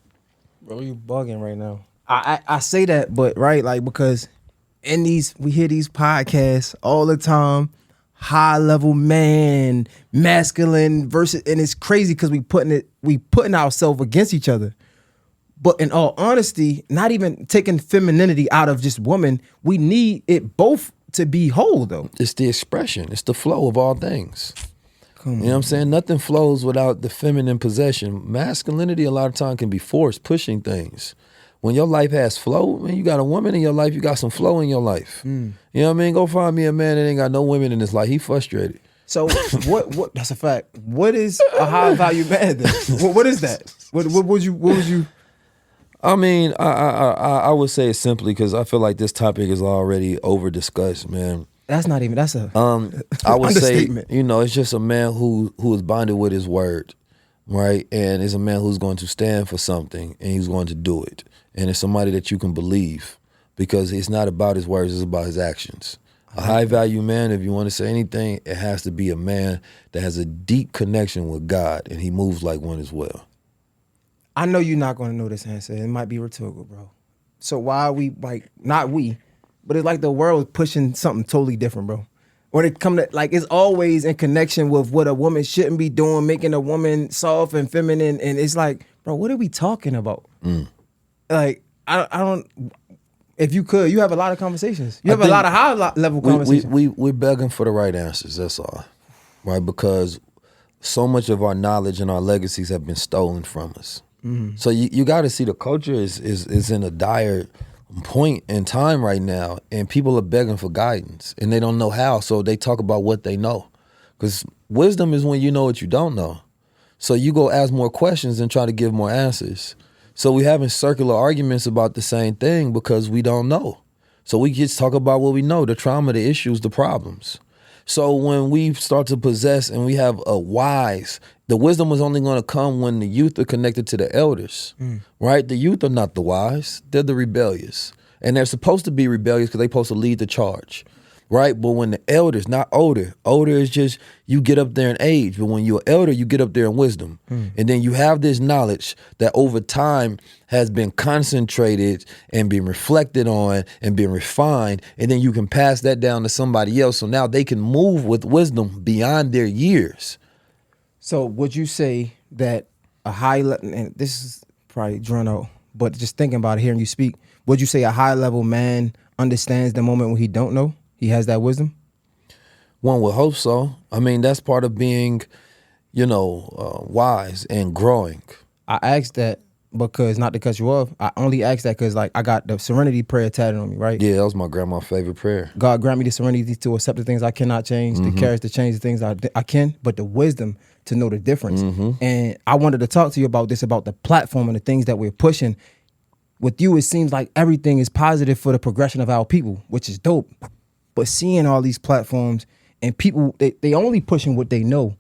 [SPEAKER 1] Bro, you bugging right now. I say that, but right, like, because we hear these podcasts all the time, high level man, masculine versus, and it's crazy because we putting ourselves against each other. But in all honesty, not even taking femininity out of just woman, we need it both to be whole though.
[SPEAKER 2] It's the expression. It's the flow of all things.
[SPEAKER 1] Come
[SPEAKER 2] You know what I'm saying? Nothing flows without the feminine possession. Masculinity a lot of time can be forced, pushing things. When your life has flow, man, you got a woman in your life, you got some flow in your life. You know what I mean? Go find me a man that ain't got no women in his life. He frustrated.
[SPEAKER 1] So what? That's a fact. What is a high value man then? What is that? What would you?
[SPEAKER 2] I mean, I would say it simply because I feel like this topic is already over discussed, man.
[SPEAKER 1] That's not even. That's a.
[SPEAKER 2] I would say,
[SPEAKER 1] understatement.
[SPEAKER 2] it's just a man who is bonded with his word, right? And it's a man who's going to stand for something and he's going to do it. And it's somebody that you can believe because it's not about his words, it's about his actions. A high value man, if you want to say anything, it has to be a man that has a deep connection with God and he moves like one as well.
[SPEAKER 1] I know you're not going to know this answer. It might be rhetorical, bro. So why are we not we, but it's like the world is pushing something totally different, bro. When it come to it's always in connection with what a woman shouldn't be doing, making a woman soft and feminine, and it's like, bro, what are we talking about? Like I don't. If you could, you have a lot of conversations. You have a lot of high level conversations.
[SPEAKER 2] We're begging for the right answers. That's all, right? Because so much of our knowledge and our legacies have been stolen from us. So you got to see the culture is in a dire point in time right now, and people are begging for guidance, and they don't know how. So they talk about what they know, because wisdom is when you know what you don't know. So you go ask more questions and try to give more answers. So we having circular arguments about the same thing because we don't know. So we just talk about what we know, the trauma, the issues, the problems. So when we start to possess and we have a wise, the wisdom is only going to come when the youth are connected to the elders, right? The youth are not the wise, they're the rebellious. And they're supposed to be rebellious because they're supposed to lead the charge, right? But when the elders, not older is just you get up there in age, but when you're elder, you get up there in wisdom. And then you have this knowledge that over time has been concentrated and been reflected on and been refined, and then you can pass that down to somebody else. So now they can move with wisdom beyond their years.
[SPEAKER 1] So would you say that a high level, and this is probably drawn out, but just thinking about it, hearing you speak, would you say a high level man understands the moment when he don't know? He has that wisdom?
[SPEAKER 2] One would hope so. I mean, that's part of being, wise and growing.
[SPEAKER 1] I asked that because, not to cut you off, I only asked that because I got the serenity prayer tatted on me, right?
[SPEAKER 2] Yeah, that was my grandma's favorite prayer.
[SPEAKER 1] God grant me the serenity to accept the things I cannot change, the courage to change the things I can, but the wisdom to know the difference. And I wanted to talk to you about this, about the platform and the things that we're pushing. With you, it seems like everything is positive for the progression of our people, which is dope. But seeing all these platforms and people, they only pushing what they know.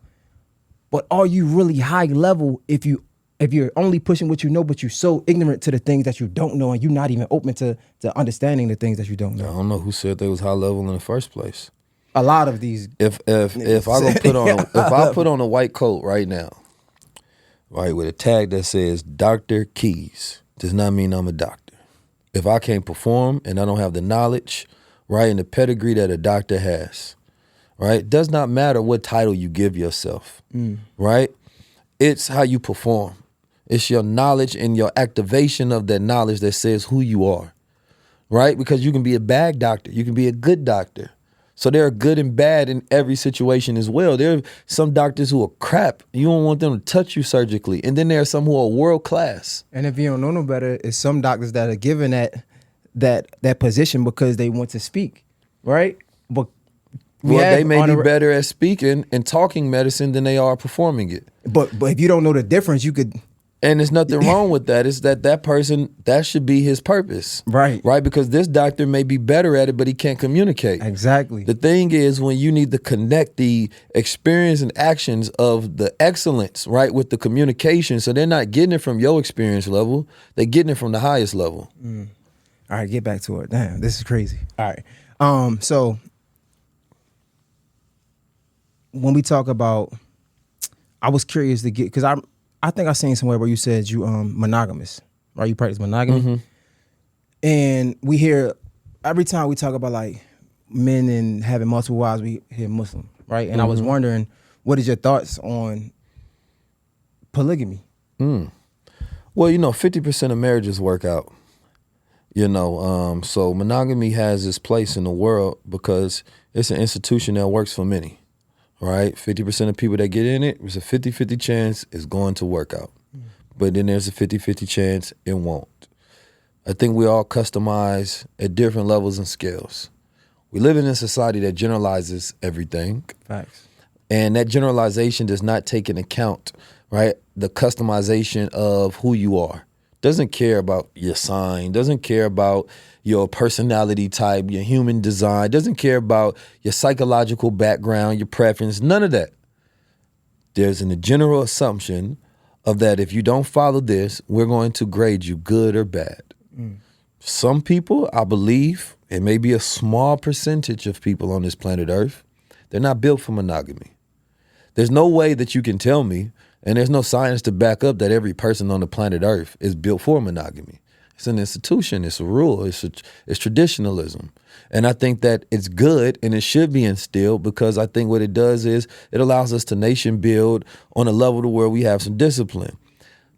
[SPEAKER 1] But are you really high level if you're only pushing what you know, but you're so ignorant to the things that you don't know, and you're not even open to understanding the things that you don't
[SPEAKER 2] I
[SPEAKER 1] know?
[SPEAKER 2] don't know who said they was high level in the first place.
[SPEAKER 1] A lot of these.
[SPEAKER 2] If I put on a white coat right now, right, with a tag that says Dr. Keys, does not mean I'm a doctor. If I can't perform and I don't have the knowledge, right, and the pedigree that a doctor has, right, does not matter what title you give yourself, right? It's how you perform. It's your knowledge and your activation of that knowledge that says who you are, right? Because you can be a bad doctor. You can be a good doctor. So there are good and bad in every situation as well. There are some doctors who are crap. You don't want them to touch you surgically. And then there are some who are world class.
[SPEAKER 1] And if you don't know no better, it's some doctors that are given that position because they want to speak, right? But
[SPEAKER 2] they may be better at speaking and talking medicine than they are performing it.
[SPEAKER 1] But if you don't know the difference, you could.
[SPEAKER 2] And there's nothing wrong with that. It's that person, that should be his purpose.
[SPEAKER 1] Right.
[SPEAKER 2] Right? Because this doctor may be better at it, but he can't communicate.
[SPEAKER 1] Exactly.
[SPEAKER 2] The thing is, when you need to connect the experience and actions of the excellence, right, with the communication, so they're not getting it from your experience level, they're getting it from the highest level.
[SPEAKER 1] All right, get back to it. Damn, this is crazy. All right. So when we talk about, I was curious to get, because I think I seen somewhere where you said you monogamous, right? You practice monogamy. And we hear, every time we talk about like men and having multiple wives, we hear Muslim, right? And I was wondering, what is your thoughts on polygamy?
[SPEAKER 2] Well, 50% of marriages work out. So monogamy has its place in the world because it's an institution that works for many, right? 50% of people that get in it, there's a 50-50 chance it's going to work out. But then there's a 50-50 chance it won't. I think we all customize at different levels and scales. We live in a society that generalizes everything.
[SPEAKER 1] Facts.
[SPEAKER 2] And that generalization does not take into account, right, the customization of who you are. Doesn't care about your sign, doesn't care about your personality type, your human design, doesn't care about your psychological background, your preference, none of that. There's a general assumption of that if you don't follow this, we're going to grade you good or bad. Some people, I believe, it may be a small percentage of people on this planet Earth, they're not built for monogamy. There's no way that you can tell me, and there's no science to back up that every person on the planet Earth is built for monogamy. It's an institution, it's a rule, it's traditionalism. And I think that it's good and it should be instilled because I think what it does is it allows us to nation build on a level to where we have some discipline.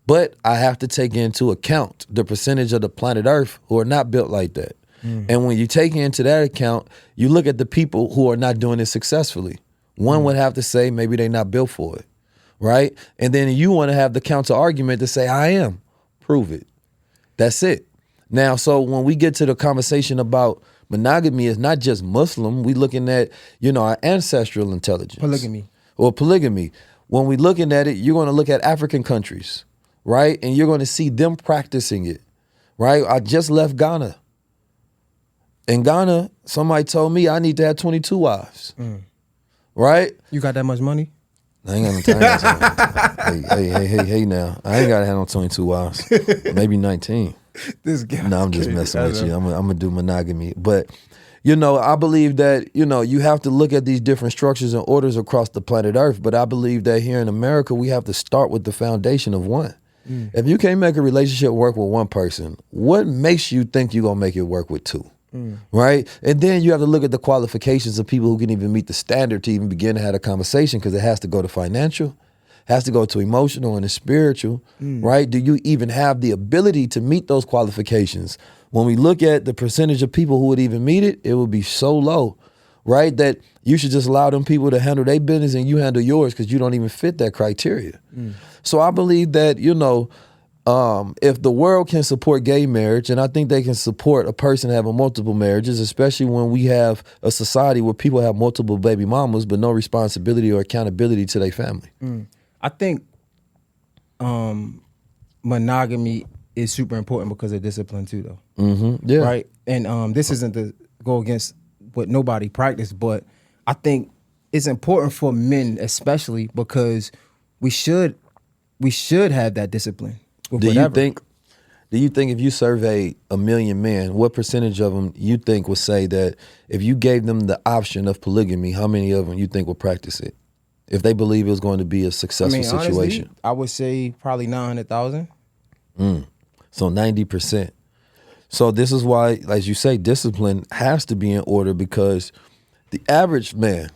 [SPEAKER 2] But I have to take into account the percentage of the planet Earth who are not built like that. And when you take into that account, you look at the people who are not doing it successfully. One would have to say maybe they're not built for it, right? And then you want to have the counter argument to say, I am. Prove it. That's it. Now, so when we get to the conversation about monogamy, it's not just Muslim. We looking at, our ancestral intelligence.
[SPEAKER 1] Polygamy.
[SPEAKER 2] Or polygamy. When we looking at it, you're going to look at African countries, right? And you're going to see them practicing it, right? I just left Ghana. In Ghana, somebody told me I need to have 22 wives, right?
[SPEAKER 1] You got that much money?
[SPEAKER 2] I ain't got no time. Hey, now. I ain't got to have no 22 wives. Maybe 19.
[SPEAKER 1] This guy.
[SPEAKER 2] No, I'm just messing with you. I'm going to do monogamy. But, I believe that, you have to look at these different structures and orders across the planet Earth. But I believe that here in America, we have to start with the foundation of one. If you can't make a relationship work with one person, what makes you think you're going to make it work with two? Right? And then you have to look at the qualifications of people who can even meet the standard to even begin to have a conversation because it has to go to financial, has to go to emotional and the spiritual, right? Do you even have the ability to meet those qualifications? When we look at the percentage of people who would even meet it, it would be so low, right? That you should just allow them people to handle their business and you handle yours because you don't even fit that criteria. So I believe that, if the world can support gay marriage, and I think they can support a person having multiple marriages, especially when we have a society where people have multiple baby mamas but no responsibility or accountability to their family.
[SPEAKER 1] I think monogamy is super important because of discipline too, though.
[SPEAKER 2] Yeah.
[SPEAKER 1] Right? And this isn't to go against what nobody practice, but I think it's important for men especially because we should have that discipline.
[SPEAKER 2] Do you think if you survey 1 million men, what percentage of them you think would say that if you gave them the option of polygamy, how many of them you think would practice it? If they believe it was going to be a successful situation.
[SPEAKER 1] Honestly, I would say probably 900,000.
[SPEAKER 2] So 90%. So this is why, as you say, discipline has to be in order because the average man,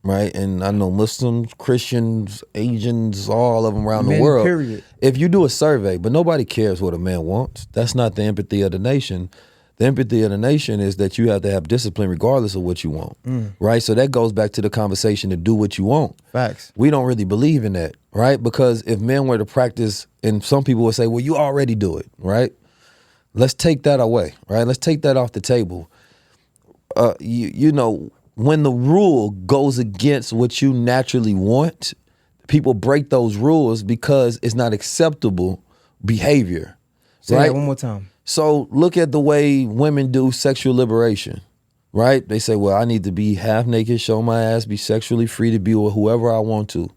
[SPEAKER 2] right? And I know Muslims, Christians, Asians, all of them around the world.
[SPEAKER 1] Period.
[SPEAKER 2] If you do a survey, but nobody cares what a man wants, that's not the empathy of the nation. The empathy of the nation is that you have to have discipline regardless of what you want, right? So that goes back to the conversation to do what you want.
[SPEAKER 1] Facts.
[SPEAKER 2] We don't really believe in that, right? Because if men were to practice, and some people would say, well, you already do it, right? Let's take that away, right? Let's take that off the table. When the rule goes against what you naturally want, people break those rules because it's not acceptable behavior.
[SPEAKER 1] Say
[SPEAKER 2] right?
[SPEAKER 1] that one more time.
[SPEAKER 2] So look at the way women do sexual liberation, right? They say, well, I need to be half naked, show my ass, be sexually free to be with whoever I want to,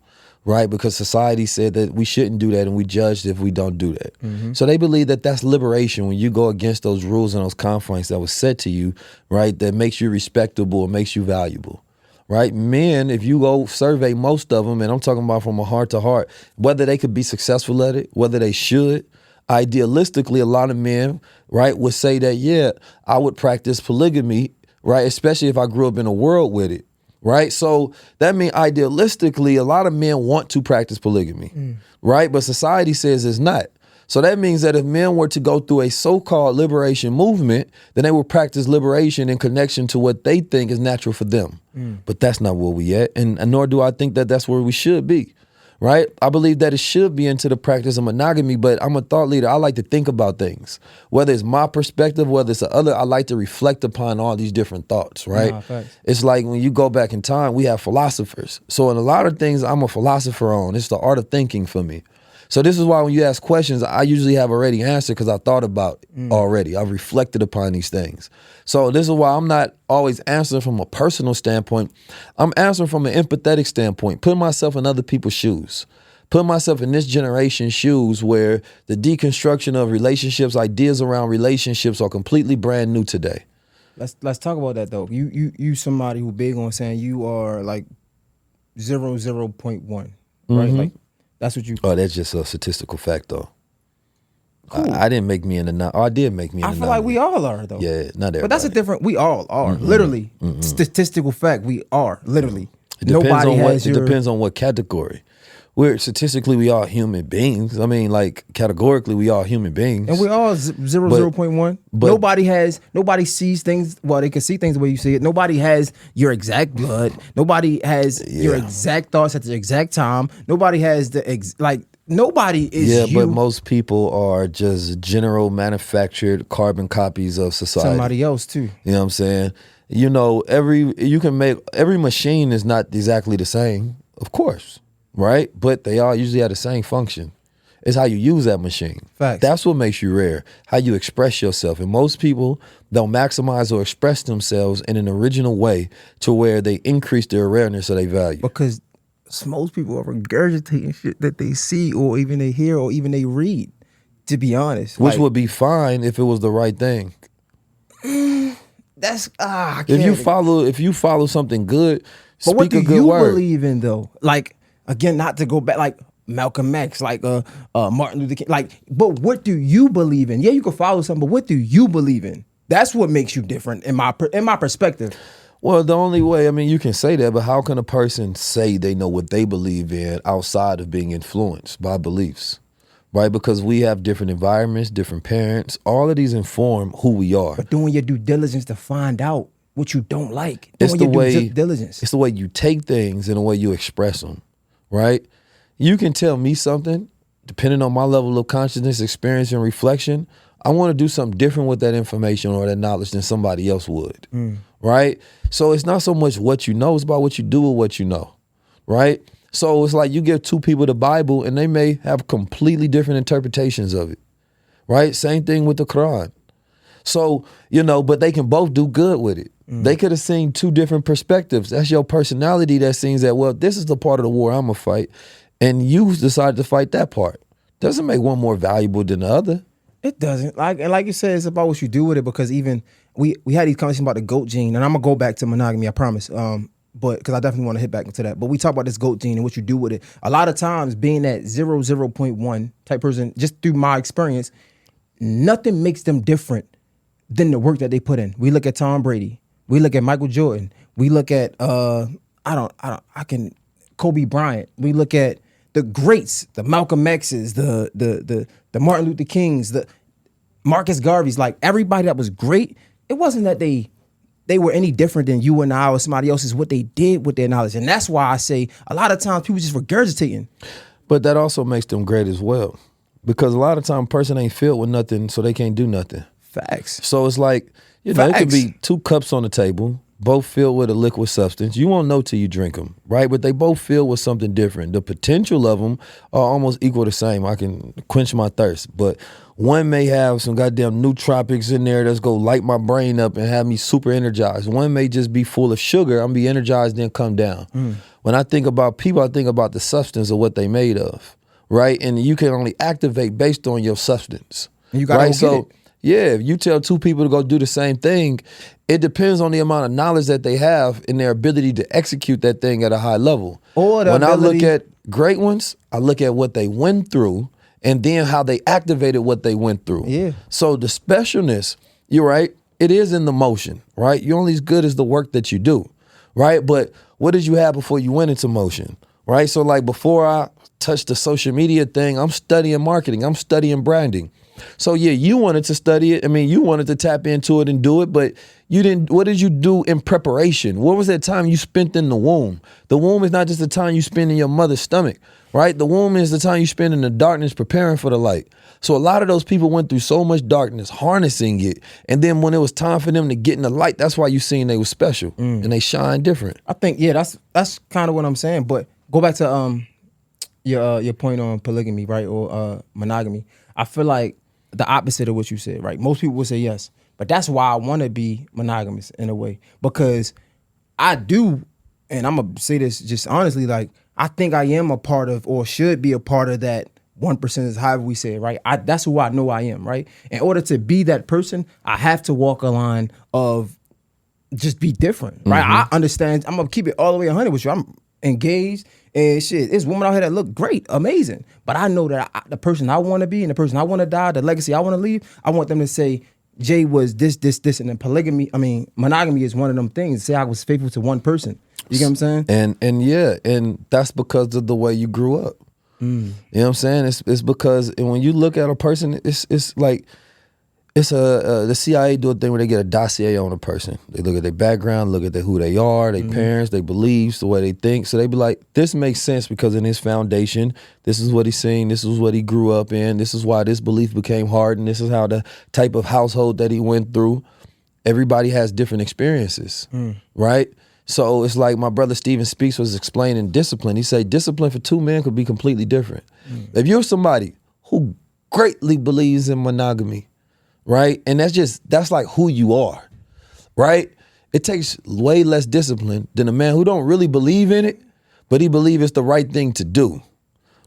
[SPEAKER 2] right? Because society said that we shouldn't do that and we judged if we don't do that. So they believe that that's liberation when you go against those rules and those confines that was set to you, right? That makes you respectable and makes you valuable, right? Men, if you go survey most of them, and I'm talking about from a heart to heart, whether they could be successful at it, whether they should, idealistically, a lot of men, right, would say that, yeah, I would practice polygamy, right, especially if I grew up in a world with it, right? So that means idealistically, a lot of men want to practice polygamy, right? But society says it's not. So that means that if men were to go through a so-called liberation movement, then they will practice liberation in connection to what they think is natural for them. But that's not where we at, and nor do I think that that's where we should be, right? I believe that it should be into the practice of monogamy, but I'm a thought leader. I like to think about things. Whether it's my perspective, whether it's the other, I like to reflect upon all these different thoughts, right?
[SPEAKER 1] Nah, facts.
[SPEAKER 2] It's like when you go back in time, we have philosophers. So in a lot of things, I'm a philosopher on. It's the art of thinking for me. So this is why when you ask questions, I usually have already answered because I thought about already. I've reflected upon these things. So this is why I'm not always answering from a personal standpoint. I'm answering from an empathetic standpoint, putting myself in other people's shoes, putting myself in this generation's shoes where the deconstruction of relationships, ideas around relationships are completely brand new today.
[SPEAKER 1] Let's talk about that though. You somebody who big on saying you are like 0.1, right? Like that's what you.
[SPEAKER 2] Oh, that's just a statistical fact though.
[SPEAKER 1] Cool.
[SPEAKER 2] I didn't make me in the I did make me in
[SPEAKER 1] I
[SPEAKER 2] the
[SPEAKER 1] feel like we all are though.
[SPEAKER 2] Yeah, not everybody.
[SPEAKER 1] But that's a different. We all are literally statistical fact. We are literally.
[SPEAKER 2] It depends
[SPEAKER 1] Nobody
[SPEAKER 2] on
[SPEAKER 1] has
[SPEAKER 2] it depends on what category. We're statistically we all human beings. I mean, like categorically we all human beings.
[SPEAKER 1] And we all 0.1. Nobody sees things. Well, they can see things the way you see it. Nobody has your exact blood. Nobody has your exact thoughts at the exact time. Nobody has nobody is you.
[SPEAKER 2] But most people are just general manufactured carbon copies of society.
[SPEAKER 1] Somebody else too.
[SPEAKER 2] You know what I'm saying? You know, every machine is not exactly the same, of course, right? But they all usually have the same function. It's how you use that machine.
[SPEAKER 1] Facts.
[SPEAKER 2] That's what makes you rare, how you express yourself. And most people don't maximize or express themselves in an original way to where they increase their awareness of their value.
[SPEAKER 1] Because most people are regurgitating shit that they see or even they hear or even they read, to be honest.
[SPEAKER 2] Which would be fine if it was the right thing.
[SPEAKER 1] That's I
[SPEAKER 2] If
[SPEAKER 1] can't.
[SPEAKER 2] you follow something good,
[SPEAKER 1] But what
[SPEAKER 2] speak
[SPEAKER 1] do
[SPEAKER 2] a good
[SPEAKER 1] you
[SPEAKER 2] word.
[SPEAKER 1] believe in though? Like again, not to go back like Malcolm X, like Martin Luther King. Like, but what do you believe in? Yeah, you can follow something, but what do you believe in? That's what makes you different in my perspective.
[SPEAKER 2] Well, the only way, I mean, you can say that, but how can a person say they know what they believe in outside of being influenced by beliefs, right? Because we have different environments, different parents. All of these inform who we are.
[SPEAKER 1] But doing your due diligence to find out what you don't like.
[SPEAKER 2] It's
[SPEAKER 1] Doing
[SPEAKER 2] the
[SPEAKER 1] your
[SPEAKER 2] way
[SPEAKER 1] due diligence.
[SPEAKER 2] It's the way you take things and the way you express them, right? You can tell me something, depending on my level of consciousness, experience, and reflection. I want to do something different with that information or that knowledge than somebody else would, right? So it's not so much what you know, it's about what you do with what you know, right? So it's like you give two people the Bible and they may have completely different interpretations of it, right? Same thing with the Quran. So, you know, but they can both do good with it. They could have seen two different perspectives. That's your personality that sees that, well, this is the part of the war I'm going to fight, and you decided to fight that part. Doesn't make one more valuable than the other.
[SPEAKER 1] It doesn't. Like you said, it's about what you do with it, because even we had these conversations about the GOAT gene, and I'm gonna go back to monogamy, I promise. But because I definitely want to hit back into that. But we talk about this GOAT gene and what you do with it. A lot of times being that 0.1 type person, just through my experience, nothing makes them different than the work that they put in. We look at Tom Brady, we look at Michael Jordan, we look at Kobe Bryant, we look at the greats, the Malcolm X's, the Martin Luther Kings, the Marcus Garveys, like everybody that was great. It wasn't that they were any different than you and I or somebody else. Is what they did with their knowledge. And that's why I say a lot of times people just regurgitating.
[SPEAKER 2] But that also makes them great as well. Because a lot of time a person ain't filled with nothing, so they can't do nothing.
[SPEAKER 1] Facts.
[SPEAKER 2] So it's like, you know, it could be two cups on the table, both filled with a liquid substance. You won't know till you drink them, right? But they both filled with something different. The potential of them are almost equal the same. I can quench my thirst. But one may have some goddamn nootropics in there that's go light my brain up and have me super energized. One may just be full of sugar. I'm be energized, then come down. When I think about people, I think about the substance of what they made of, right? And you can only activate based on your substance.
[SPEAKER 1] And you gotta
[SPEAKER 2] right?
[SPEAKER 1] go get it.
[SPEAKER 2] Yeah, if you tell two people to go do the same thing, it depends on the amount of knowledge that they have and their ability to execute that thing at a high level.
[SPEAKER 1] Or the
[SPEAKER 2] when I look
[SPEAKER 1] ability-
[SPEAKER 2] at great ones, I look at what they went through and then how they activated what they went through.
[SPEAKER 1] Yeah.
[SPEAKER 2] So the specialness, you're right, it is in the motion, right? You're only as good as the work that you do, right? But what did you have before you went into motion? right? So like before I touch the social media thing, I'm studying marketing, I'm studying branding. So yeah, you wanted to study it. I mean, you wanted to tap into it and do it, but you didn't. What did you do in preparation? What was that time you spent in the womb? The womb is not just the time you spend in your mother's stomach, right? The womb is the time you spend in the darkness preparing for the light. So a lot of those people went through so much darkness, harnessing it, and then when it was time for them to get in the light, that's why you seen they was special and they shine different.
[SPEAKER 1] I think that's kind of what I'm saying. But go back to your point on polygamy, right, or monogamy. I feel like the opposite of what you said, right? Most people would say yes, but that's why I want to be monogamous in a way, because I do, and I'm gonna say this just honestly, like I think I am a part of, or should be a part of that 1%, is however we say it, right? That's who I know I am, right? In order to be that person, I have to walk a line of just be different, right? I understand. I'm gonna keep it all the way 100 with you. I'm engaged and shit. There's women out here that look great, amazing, but I know that the person I want to be and the person I want to die, the legacy I want to leave, I want them to say Jay was this, and then monogamy is one of them things. Say I was faithful to one person. You get what I'm saying?
[SPEAKER 2] And yeah, and that's because of the way you grew up. You know what I'm saying? It's because when you look at a person, it's like the CIA do a thing where they get a dossier on a person. They look at their background, look at who they are, their parents, their beliefs, the way they think. So they be like, this makes sense because in his foundation, this is what he's seen, this is what he grew up in, this is why this belief became hardened, this is how the type of household that he went through. Everybody has different experiences, right? So it's like my brother Stephen Speaks was explaining discipline. He said discipline for two men could be completely different. If you're somebody who greatly believes in monogamy, right? And that's like who you are, right? It takes way less discipline than a man who don't really believe in it, but he believes it's the right thing to do,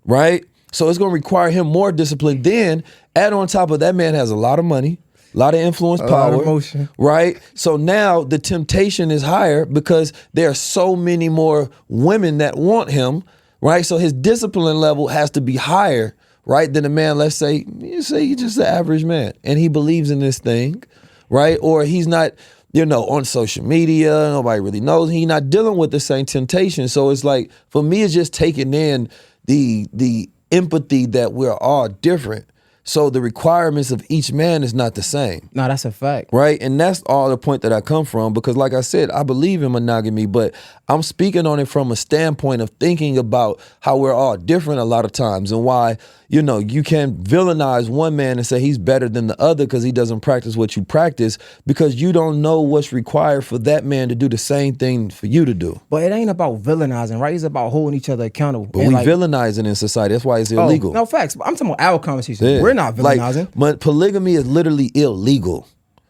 [SPEAKER 2] right? So it's gonna require him more discipline. Then add on top of that, man has a lot of money, a lot of influence, power,
[SPEAKER 1] lot of emotion,
[SPEAKER 2] right? So now the temptation is higher because there are so many more women that want him, right? So his discipline level has to be higher, right, than a man, let's say he's just an average man and he believes in this thing, right? Or he's not, on social media, nobody really knows. He's not dealing with the same temptation. So it's like, for me, it's just taking in the empathy that we're all different. So the requirements of each man is not the same.
[SPEAKER 1] No, that's a fact.
[SPEAKER 2] Right? And that's all the point that I come from, because like I said, I believe in monogamy, but I'm speaking on it from a standpoint of thinking about how we're all different a lot of times and why, you can villainize one man and say he's better than the other because he doesn't practice what you practice, because you don't know what's required for that man to do the same thing for you to do.
[SPEAKER 1] But it ain't about villainizing, right? It's about holding each other accountable.
[SPEAKER 2] But we villainizing in society. That's why it's illegal.
[SPEAKER 1] No, facts. I'm talking about our conversation.
[SPEAKER 2] Yeah.
[SPEAKER 1] We're not villainizing.
[SPEAKER 2] But polygamy is literally illegal,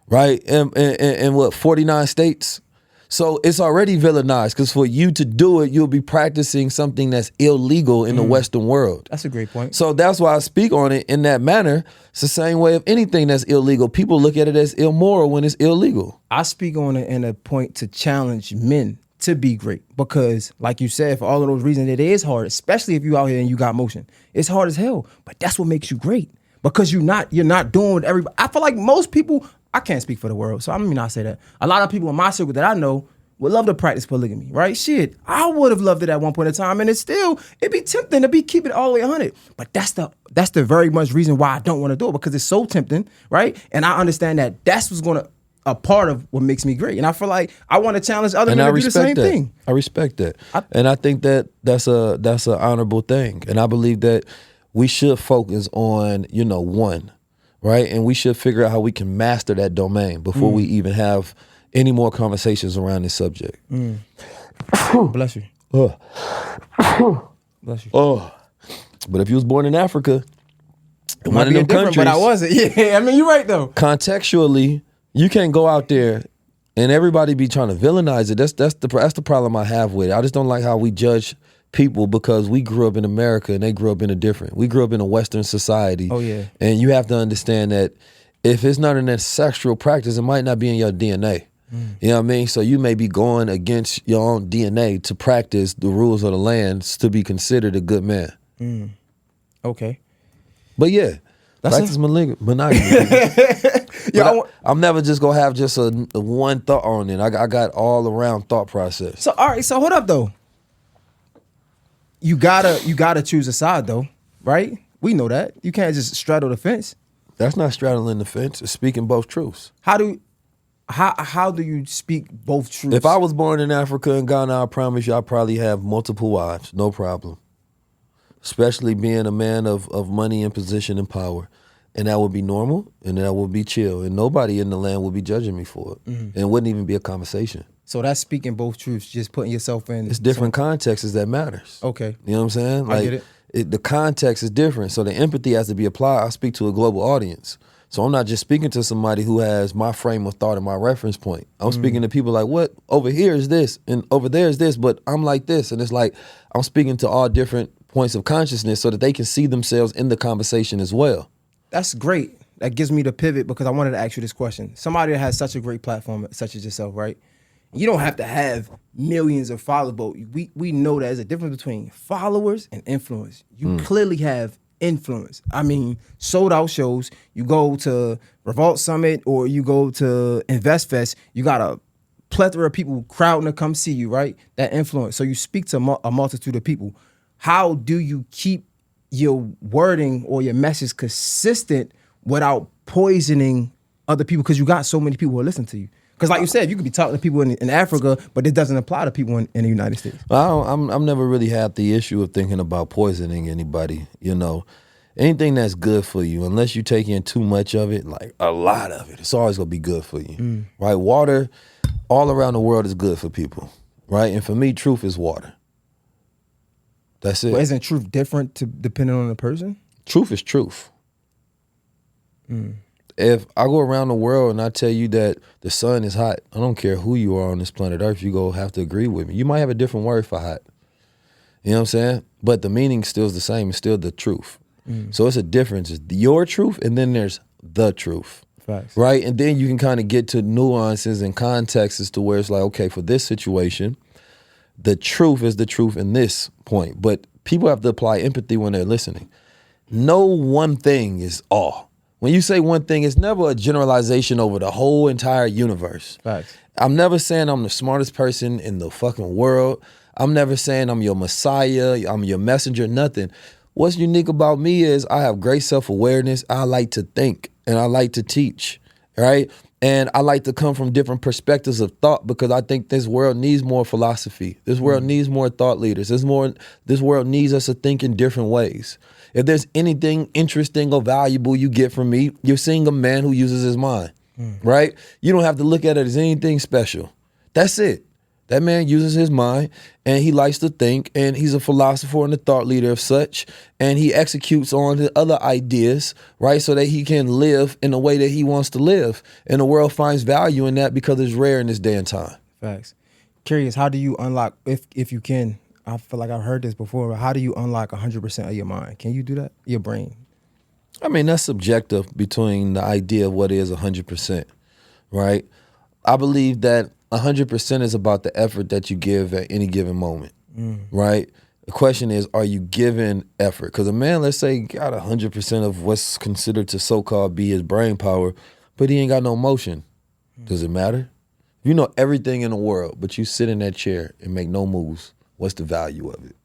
[SPEAKER 2] right? In what, 49 states? So it's already villainized, because for you to do it, you'll be practicing something that's illegal in the Western world.
[SPEAKER 1] That's a great point.
[SPEAKER 2] So that's why I speak on it in that manner. It's the same way of anything that's illegal. People look at it as immoral when it's illegal.
[SPEAKER 1] I speak on it in a point to challenge men to be great, because like you said, for all of those reasons, it is hard, especially if you out here and you got motion. It's hard as hell, but that's what makes you great, because you're not doing what everybody. I feel like most people, I can't speak for the world, so I mean, I say that. A lot of people in my circle that I know would love to practice polygamy, right? Shit, I would have loved it at one point in time, and it'd be tempting to keep it all the way 100. But that's the very much reason why I don't want to do it, because it's so tempting, right? And I understand that that's what's going to a part of what makes me great, and I feel like I want to challenge other men to do the same thing.
[SPEAKER 2] I respect that, and I think that that's an honorable thing, and I believe that we should focus on one, right? And we should figure out how we can master that domain before we even have any more conversations around this subject.
[SPEAKER 1] Bless you. Bless you.
[SPEAKER 2] But if you was born in Africa, in one of them countries,
[SPEAKER 1] but I wasn't. Yeah, I mean, you're right though.
[SPEAKER 2] Contextually, you can't go out there and everybody be trying to villainize it. That's the problem I have with it. I just don't like how we judge people because we grew up in America and they grew up in we grew up in a Western society.
[SPEAKER 1] Oh yeah.
[SPEAKER 2] And you have to understand that if it's not in that sexual practice, it might not be in your DNA. You know what I mean? So you may be going against your own DNA to practice the rules of the land to be considered a good man.
[SPEAKER 1] Okay.
[SPEAKER 2] But yeah, practice monogamy. I'm never just gonna have just a one thought on it. I got all around thought process.
[SPEAKER 1] So all right, so hold up though. you gotta choose a side though, right? We know that. You can't just straddle the fence.
[SPEAKER 2] That's not straddling the fence. It's speaking both truths.
[SPEAKER 1] How do you speak both truths?
[SPEAKER 2] If I was born in Africa and Ghana, I promise you I'd probably have multiple wives, no problem. Especially being a man of money and position and power. And that would be normal and that would be chill. And nobody in the land would be judging me for it. And it wouldn't even be a conversation.
[SPEAKER 1] So that's speaking both truths, just putting yourself in.
[SPEAKER 2] It's different contexts that matters.
[SPEAKER 1] Okay.
[SPEAKER 2] You know what I'm saying?
[SPEAKER 1] I get it.
[SPEAKER 2] The context is different. So the empathy has to be applied. I speak to a global audience. So I'm not just speaking to somebody who has my frame of thought and my reference point. I'm speaking to people like, what? Over here is this and over there is this, but I'm like this. And it's like I'm speaking to all different points of consciousness so that they can see themselves in the conversation as well.
[SPEAKER 1] That's great. That gives me the pivot because I wanted to ask you this question. Somebody that has such a great platform, such as yourself, right? You don't have to have millions of followers, but we know that there's a difference between followers and influence. You clearly have influence. I mean, sold out shows. You go to Revolt Summit or you go to Invest Fest, you got a plethora of people crowding to come see you, right? That influence. So you speak to a multitude of people. How do you keep your wording or your message consistent without poisoning other people? Because you got so many people who listen to you. Because like you said, you could be talking to people in Africa, but it doesn't apply to people in the United States.
[SPEAKER 2] I've never really had the issue of thinking about poisoning anybody. You know, anything that's good for you, unless you take in too much of it, like a lot of it, it's always gonna be good for you, right? Water, all around the world is good for people, right? And for me, truth is water. That's it.
[SPEAKER 1] But isn't truth different depending on the person?
[SPEAKER 2] Truth is truth. If I go around the world and I tell you that the sun is hot, I don't care who you are on this planet Earth, you go have to agree with me. You might have a different word for hot. You know what I'm saying? But the meaning still is the same. It's still the truth. So it's a difference. It's your truth and then there's the truth.
[SPEAKER 1] Facts.
[SPEAKER 2] Right? And then you can kind of get to nuances and contexts as to where it's like, okay, for this situation, the truth is the truth in this point. But people have to apply empathy when they're listening. No one thing is all. When you say one thing, it's never a generalization over the whole entire universe.
[SPEAKER 1] Facts.
[SPEAKER 2] I'm never saying I'm the smartest person in the fucking world. I'm never saying I'm your messiah, I'm your messenger, nothing. What's unique about me is I have great self-awareness. I like to think and I like to teach, right? And I like to come from different perspectives of thought because I think this world needs more philosophy. This world needs more thought leaders. This world needs us to think in different ways. If there's anything interesting or valuable you get from me, you're seeing a man who uses his mind, right? You don't have to look at it as anything special. That's it. That man uses his mind and he likes to think and he's a philosopher and a thought leader of such and he executes on the other ideas, right? So that he can live in the way that he wants to live. And the world finds value in that because it's rare in this day and time.
[SPEAKER 1] Facts. Curious, how do you unlock, if you can, I feel like I've heard this before, but how do you unlock 100% of your mind? Can you do that? Your brain?
[SPEAKER 2] I mean, that's subjective between the idea of what is 100%, right? I believe that 100% is about the effort that you give at any given moment, right? The question is, are you giving effort? Because a man, let's say, got 100% of what's considered to so-called be his brain power, but he ain't got no motion. Does it matter? You know everything in the world, but you sit in that chair and make no moves. What's the value of it?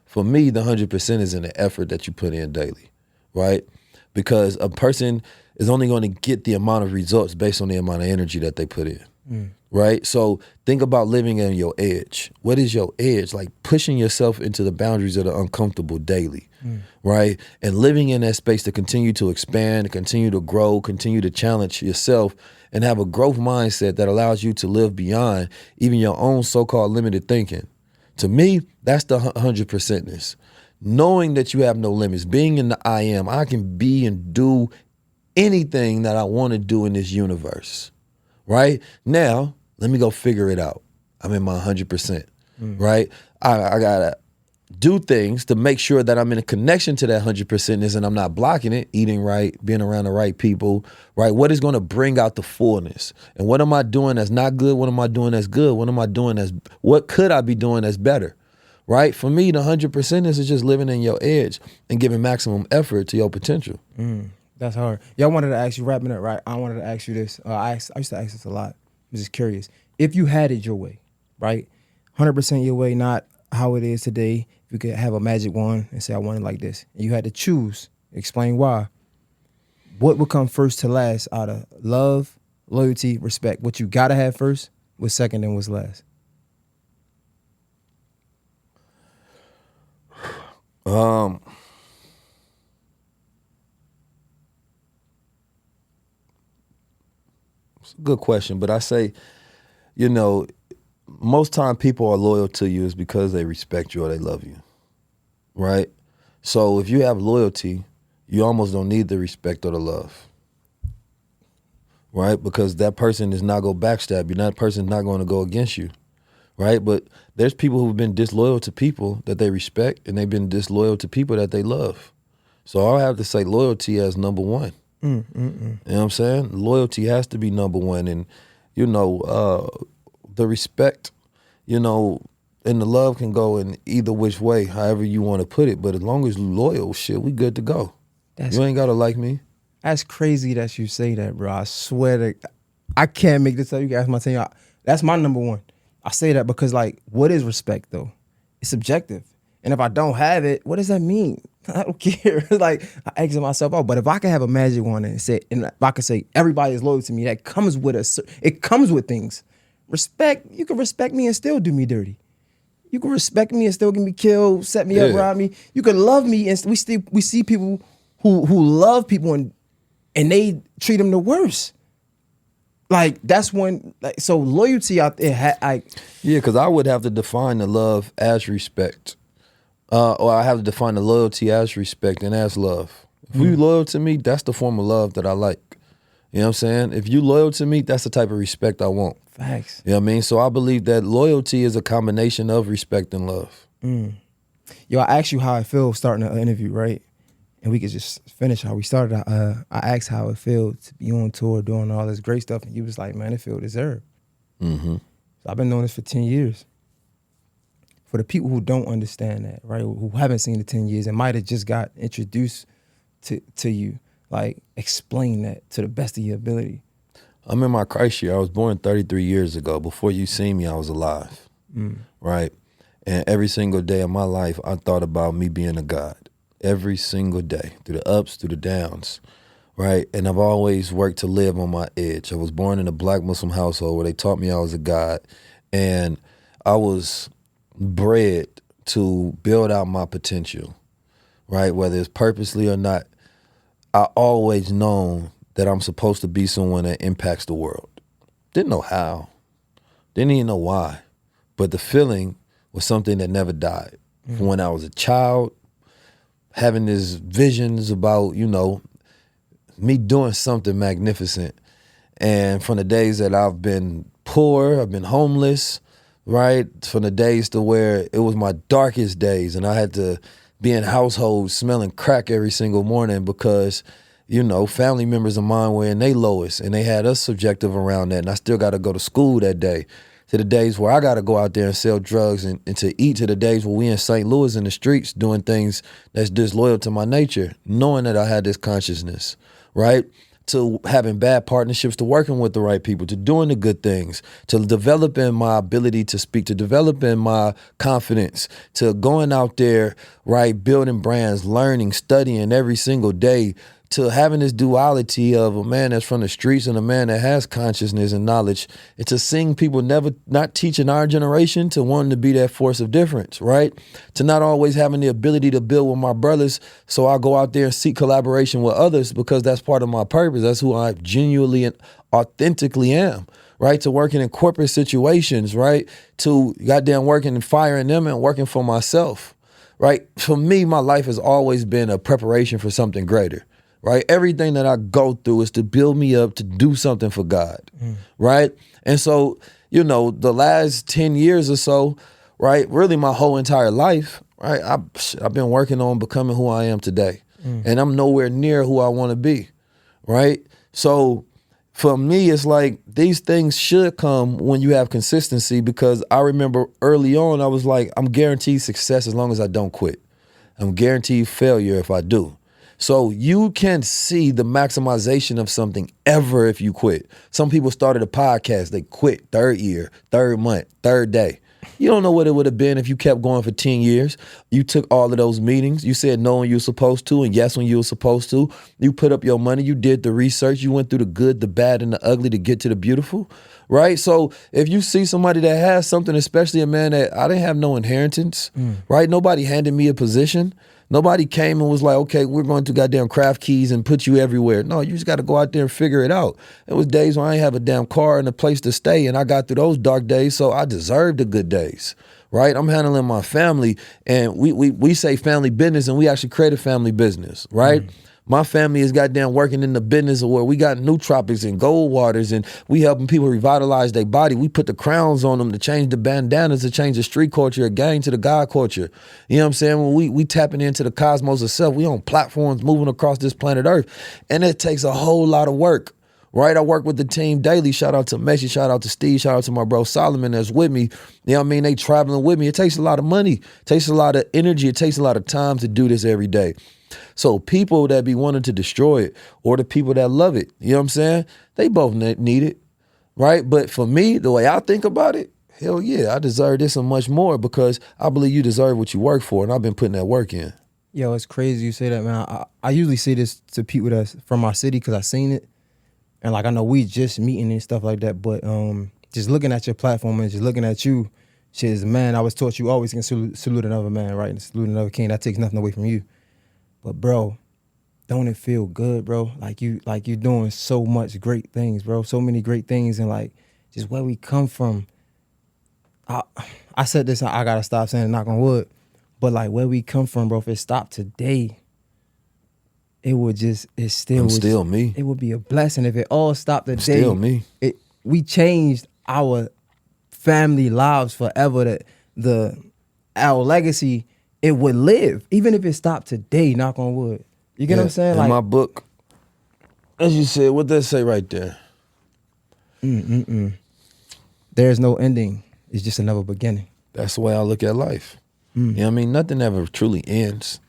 [SPEAKER 2] For me, the 100% is in the effort that you put in daily, right? Because a person is only going to get the amount of results based on the amount of energy that they put in, right? So think about living on your edge. What is your edge? Like pushing yourself into the boundaries of the uncomfortable daily, right? And living in that space to continue to expand, continue to grow, continue to challenge yourself and have a growth mindset that allows you to live beyond even your own so-called limited thinking. To me, that's the 100%ness. Knowing that you have no limits, being in the I am, I can be and do anything that I want to do in this universe, right? Now, let me go figure it out. I'm in my 100%, right? I got to do things to make sure that I'm in a connection to that 100%ness and I'm not blocking it, eating right, being around the right people, right? What is going to bring out the fullness? And what am I doing that's not good? What am I doing that's good? What could I be doing that's better, right? For me, the 100%ness is just living in your edge and giving maximum effort to your potential.
[SPEAKER 1] That's hard. Y'all wanted to ask you, wrapping up, right? I wanted to ask you this. I used to ask this a lot. I'm just curious. If you had it your way, right? 100% your way, not how it is today, if you could have a magic wand and say, I want it like this, and you had to choose, explain why, what would come first to last out of love, loyalty, respect? What you gotta have first, what's second, and what's last?
[SPEAKER 2] It's a good question, but I say, you know, most time people are loyal to you is because they respect you or they love you, right? So if you have loyalty, you almost don't need the respect or the love, right? Because that person is not going to backstab you. That person's not going to go against you, right? But there's people who've been disloyal to people that they respect, and they've been disloyal to people that they love. So I'll have to say loyalty as number one. You know what I'm saying? Loyalty has to be number one. And, you know, the respect, you know, and the love can go in either which way, however you want to put it. But as long as you loyal, shit, we good to go. You ain't got to like me.
[SPEAKER 1] That's crazy that you say that, bro. I swear to, I can't make this up. You guys, my team, that's my number one. I say that because, like, what is respect, though? It's subjective. And if I don't have it, what does that mean? I don't care. Like, I exit myself out. But if I can have a magic wand and say, and if I can say everybody is loyal to me, that comes with it comes with things. Respect, you can respect me and still do me dirty. You can respect me and still get me killed, set me up, rob me. You can love me and we see people who love people and they treat them the worst. Like, that's when, like, so loyalty out there,
[SPEAKER 2] yeah, because I would have to define the love as respect. Or I have to define the loyalty as respect and as love. If you loyal to me, that's the form of love that I like. You know what I'm saying? If you loyal to me, that's the type of respect I want.
[SPEAKER 1] Facts.
[SPEAKER 2] You know what I mean? So I believe that loyalty is a combination of respect and love.
[SPEAKER 1] Yo, I asked you how I feel starting an interview, right? And we could just finish how we started. I asked how it felt to be on tour doing all this great stuff. And you was like, man, it feel deserved. So I've been doing this for 10 years. For the people who don't understand that, right, who haven't seen the 10 years and might have just got introduced to you, like, explain that to the best of your ability.
[SPEAKER 2] I'm in my Christ year. I was born 33 years ago. Before you seen me, I was alive, right? And every single day of my life, I thought about me being a God. Every single day, through the ups, through the downs, right? And I've always worked to live on my edge. I was born in a Black Muslim household where they taught me I was a God, and I was bred to build out my potential, right? Whether it's purposely or not, I always known that I'm supposed to be someone that impacts the world. Didn't know how, didn't even know why, but the feeling was something that never died. From when I was a child, having these visions about, you know, me doing something magnificent. And from the days that I've been poor, I've been homeless, right? From the days to where it was my darkest days and I had to be in households smelling crack every single morning because, you know, family members of mine were in their lowest and they had us subjective around that. And I still got to go to school that day. To the days where I got to go out there and sell drugs and to eat, to the days where we in St. Louis in the streets doing things that's disloyal to my nature, knowing that I had this consciousness, right? To having bad partnerships, to working with the right people, to doing the good things, to developing my ability to speak, to developing my confidence, to going out there, right, building brands, learning, studying every single day, to having this duality of a man that's from the streets and a man that has consciousness and knowledge, and to seeing people not teaching our generation to wanting to be that force of difference, right? To not always having the ability to build with my brothers, so I go out there and seek collaboration with others because that's part of my purpose. That's who I genuinely and authentically am, right? To working in corporate situations, right? To goddamn working and firing them and working for myself, right? For me, my life has always been a preparation for something greater. Right? Everything that I go through is to build me up to do something for God. Right? And so, you know, the last 10 years or so, right, really my whole entire life, right, I've been working on becoming who I am today. And I'm nowhere near who I want to be. Right? So for me, it's like these things should come when you have consistency, because I remember early on, I was like, I'm guaranteed success as long as I don't quit. I'm guaranteed failure if I do. So you can see the maximization of something ever if you quit. Some people started a podcast, they quit 3rd year, 3rd month, 3rd day, You don't know what it would have been if you kept going for 10 years. You took all of those meetings. You said no when you were supposed to and yes when you were supposed to. You put up your money. You did the research. You went through the good, the bad, and the ugly to get to the beautiful, right? So if you see somebody that has something, especially a man that I didn't have no inheritance, right? Nobody handed me a position. Nobody came and was like, okay, we're going to goddamn craft keys and put you everywhere. No, you just got to go out there and figure it out. It was days when I didn't have a damn car and a place to stay, and I got through those dark days, so I deserved the good days, right? I'm handling my family, and we say family business, and we actually create a family business, right? My family is goddamn working in the business where we got nootropics and gold waters and we helping people revitalize their body. We put the crowns on them to change the bandanas, to change the street culture again to the God culture. You know what I'm saying? When we tapping into the cosmos itself, we on platforms moving across this planet Earth. And it takes a whole lot of work, right? I work with the team daily. Shout out to Messi, shout out to Steve, shout out to my bro Solomon that's with me. You know what I mean? They traveling with me. It takes a lot of money. It takes a lot of energy. It takes a lot of time to do this every day. So people that be wanting to destroy it or the people that love it, you know what I'm saying? They both need it, right? But for me, the way I think about it, hell yeah, I deserve this and much more because I believe you deserve what you work for, and I've been putting that work in.
[SPEAKER 1] Yo, it's crazy you say that, man. I usually say this to people that's from our city because I seen it. And like I know we just meeting and stuff like that, but just looking at your platform and just looking at you, shit, as a man, I was taught you always can salute another man, right? And salute another king. That takes nothing away from you. But bro, don't it feel good, bro? Like you doing so much great things, bro. So many great things, and like just where we come from. I said this, I gotta stop saying it, knock on wood. But like where we come from, bro, if it stopped today, it would still
[SPEAKER 2] me.
[SPEAKER 1] It would be a blessing if it all stopped today.
[SPEAKER 2] Still me.
[SPEAKER 1] We changed our family lives forever. Our legacy, it would live, even if it stopped today, knock on wood. You get what I'm saying?
[SPEAKER 2] In
[SPEAKER 1] like
[SPEAKER 2] my book, as you said, what does it say right there?
[SPEAKER 1] There's no ending. It's just another beginning.
[SPEAKER 2] That's the way I look at life. You know what I mean? Nothing ever truly ends,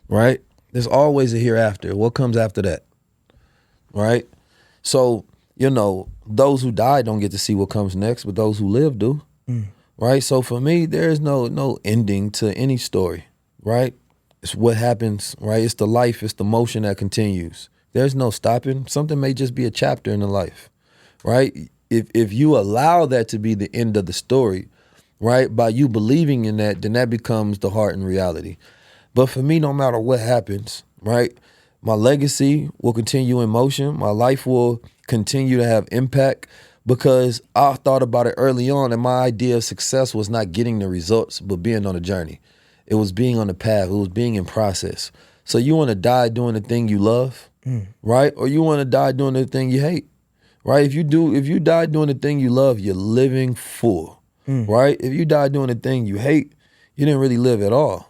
[SPEAKER 2] right? There's always a hereafter. What comes after that, right? So, you know, those who die don't get to see what comes next, but those who live do, right? So for me, there's no ending to any story, right? It's what happens, right? It's the life, it's the motion that continues. There's no stopping. Something may just be a chapter in the life, right? If you allow that to be the end of the story, right, by you believing in that, then that becomes the heart and reality. But for me, no matter what happens, right, my legacy will continue in motion. My life will continue to have impact because I thought about it early on, and my idea of success was not getting the results, but being on a journey. It was being on the path. It was being in process. So you want to die doing the thing you love, right? Or you want to die doing the thing you hate, right? If you die doing the thing you love, you're living full, right? If you die doing the thing you hate, you didn't really live at all.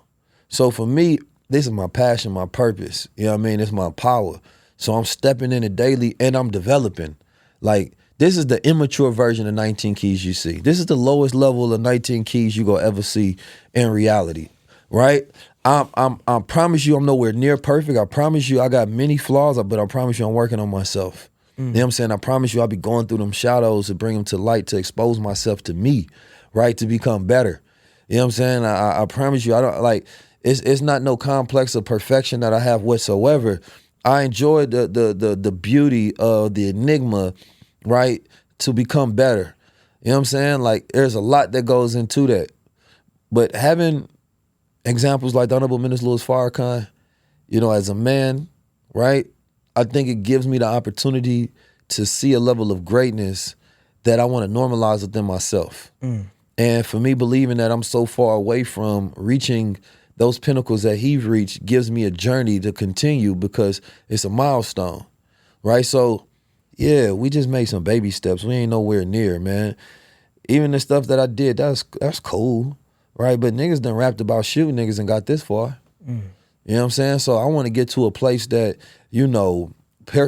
[SPEAKER 2] So for me, this is my passion, my purpose. You know what I mean? It's my power. So I'm stepping in it daily and I'm developing. Like, this is the immature version of 19 Keys you see. This is the lowest level of 19 Keys you gonna ever see in reality, right? I promise you I'm nowhere near perfect. I promise you I got many flaws, but I promise you I'm working on myself. You know what I'm saying? I promise you I'll be going through them shadows to bring them to light, to expose myself to me, right? To become better. You know what I'm saying? I promise you I don't like, it's not no complex of perfection that I have whatsoever. I enjoy the beauty of the enigma, right? To become better. You know what I'm saying? Like, there's a lot that goes into that. But having examples like the Honorable Minister Louis Farrakhan, you know, as a man, right? I think it gives me the opportunity to see a level of greatness that I want to normalize within myself. And for me, believing that I'm so far away from reaching those pinnacles that he's reached gives me a journey to continue because it's a milestone, right? So, yeah, we just made some baby steps. We ain't nowhere near, man. Even the stuff that I did, that's cool, right? But niggas done rapped about shooting niggas and got this far. You know what I'm saying? So I want to get to a place that, you know,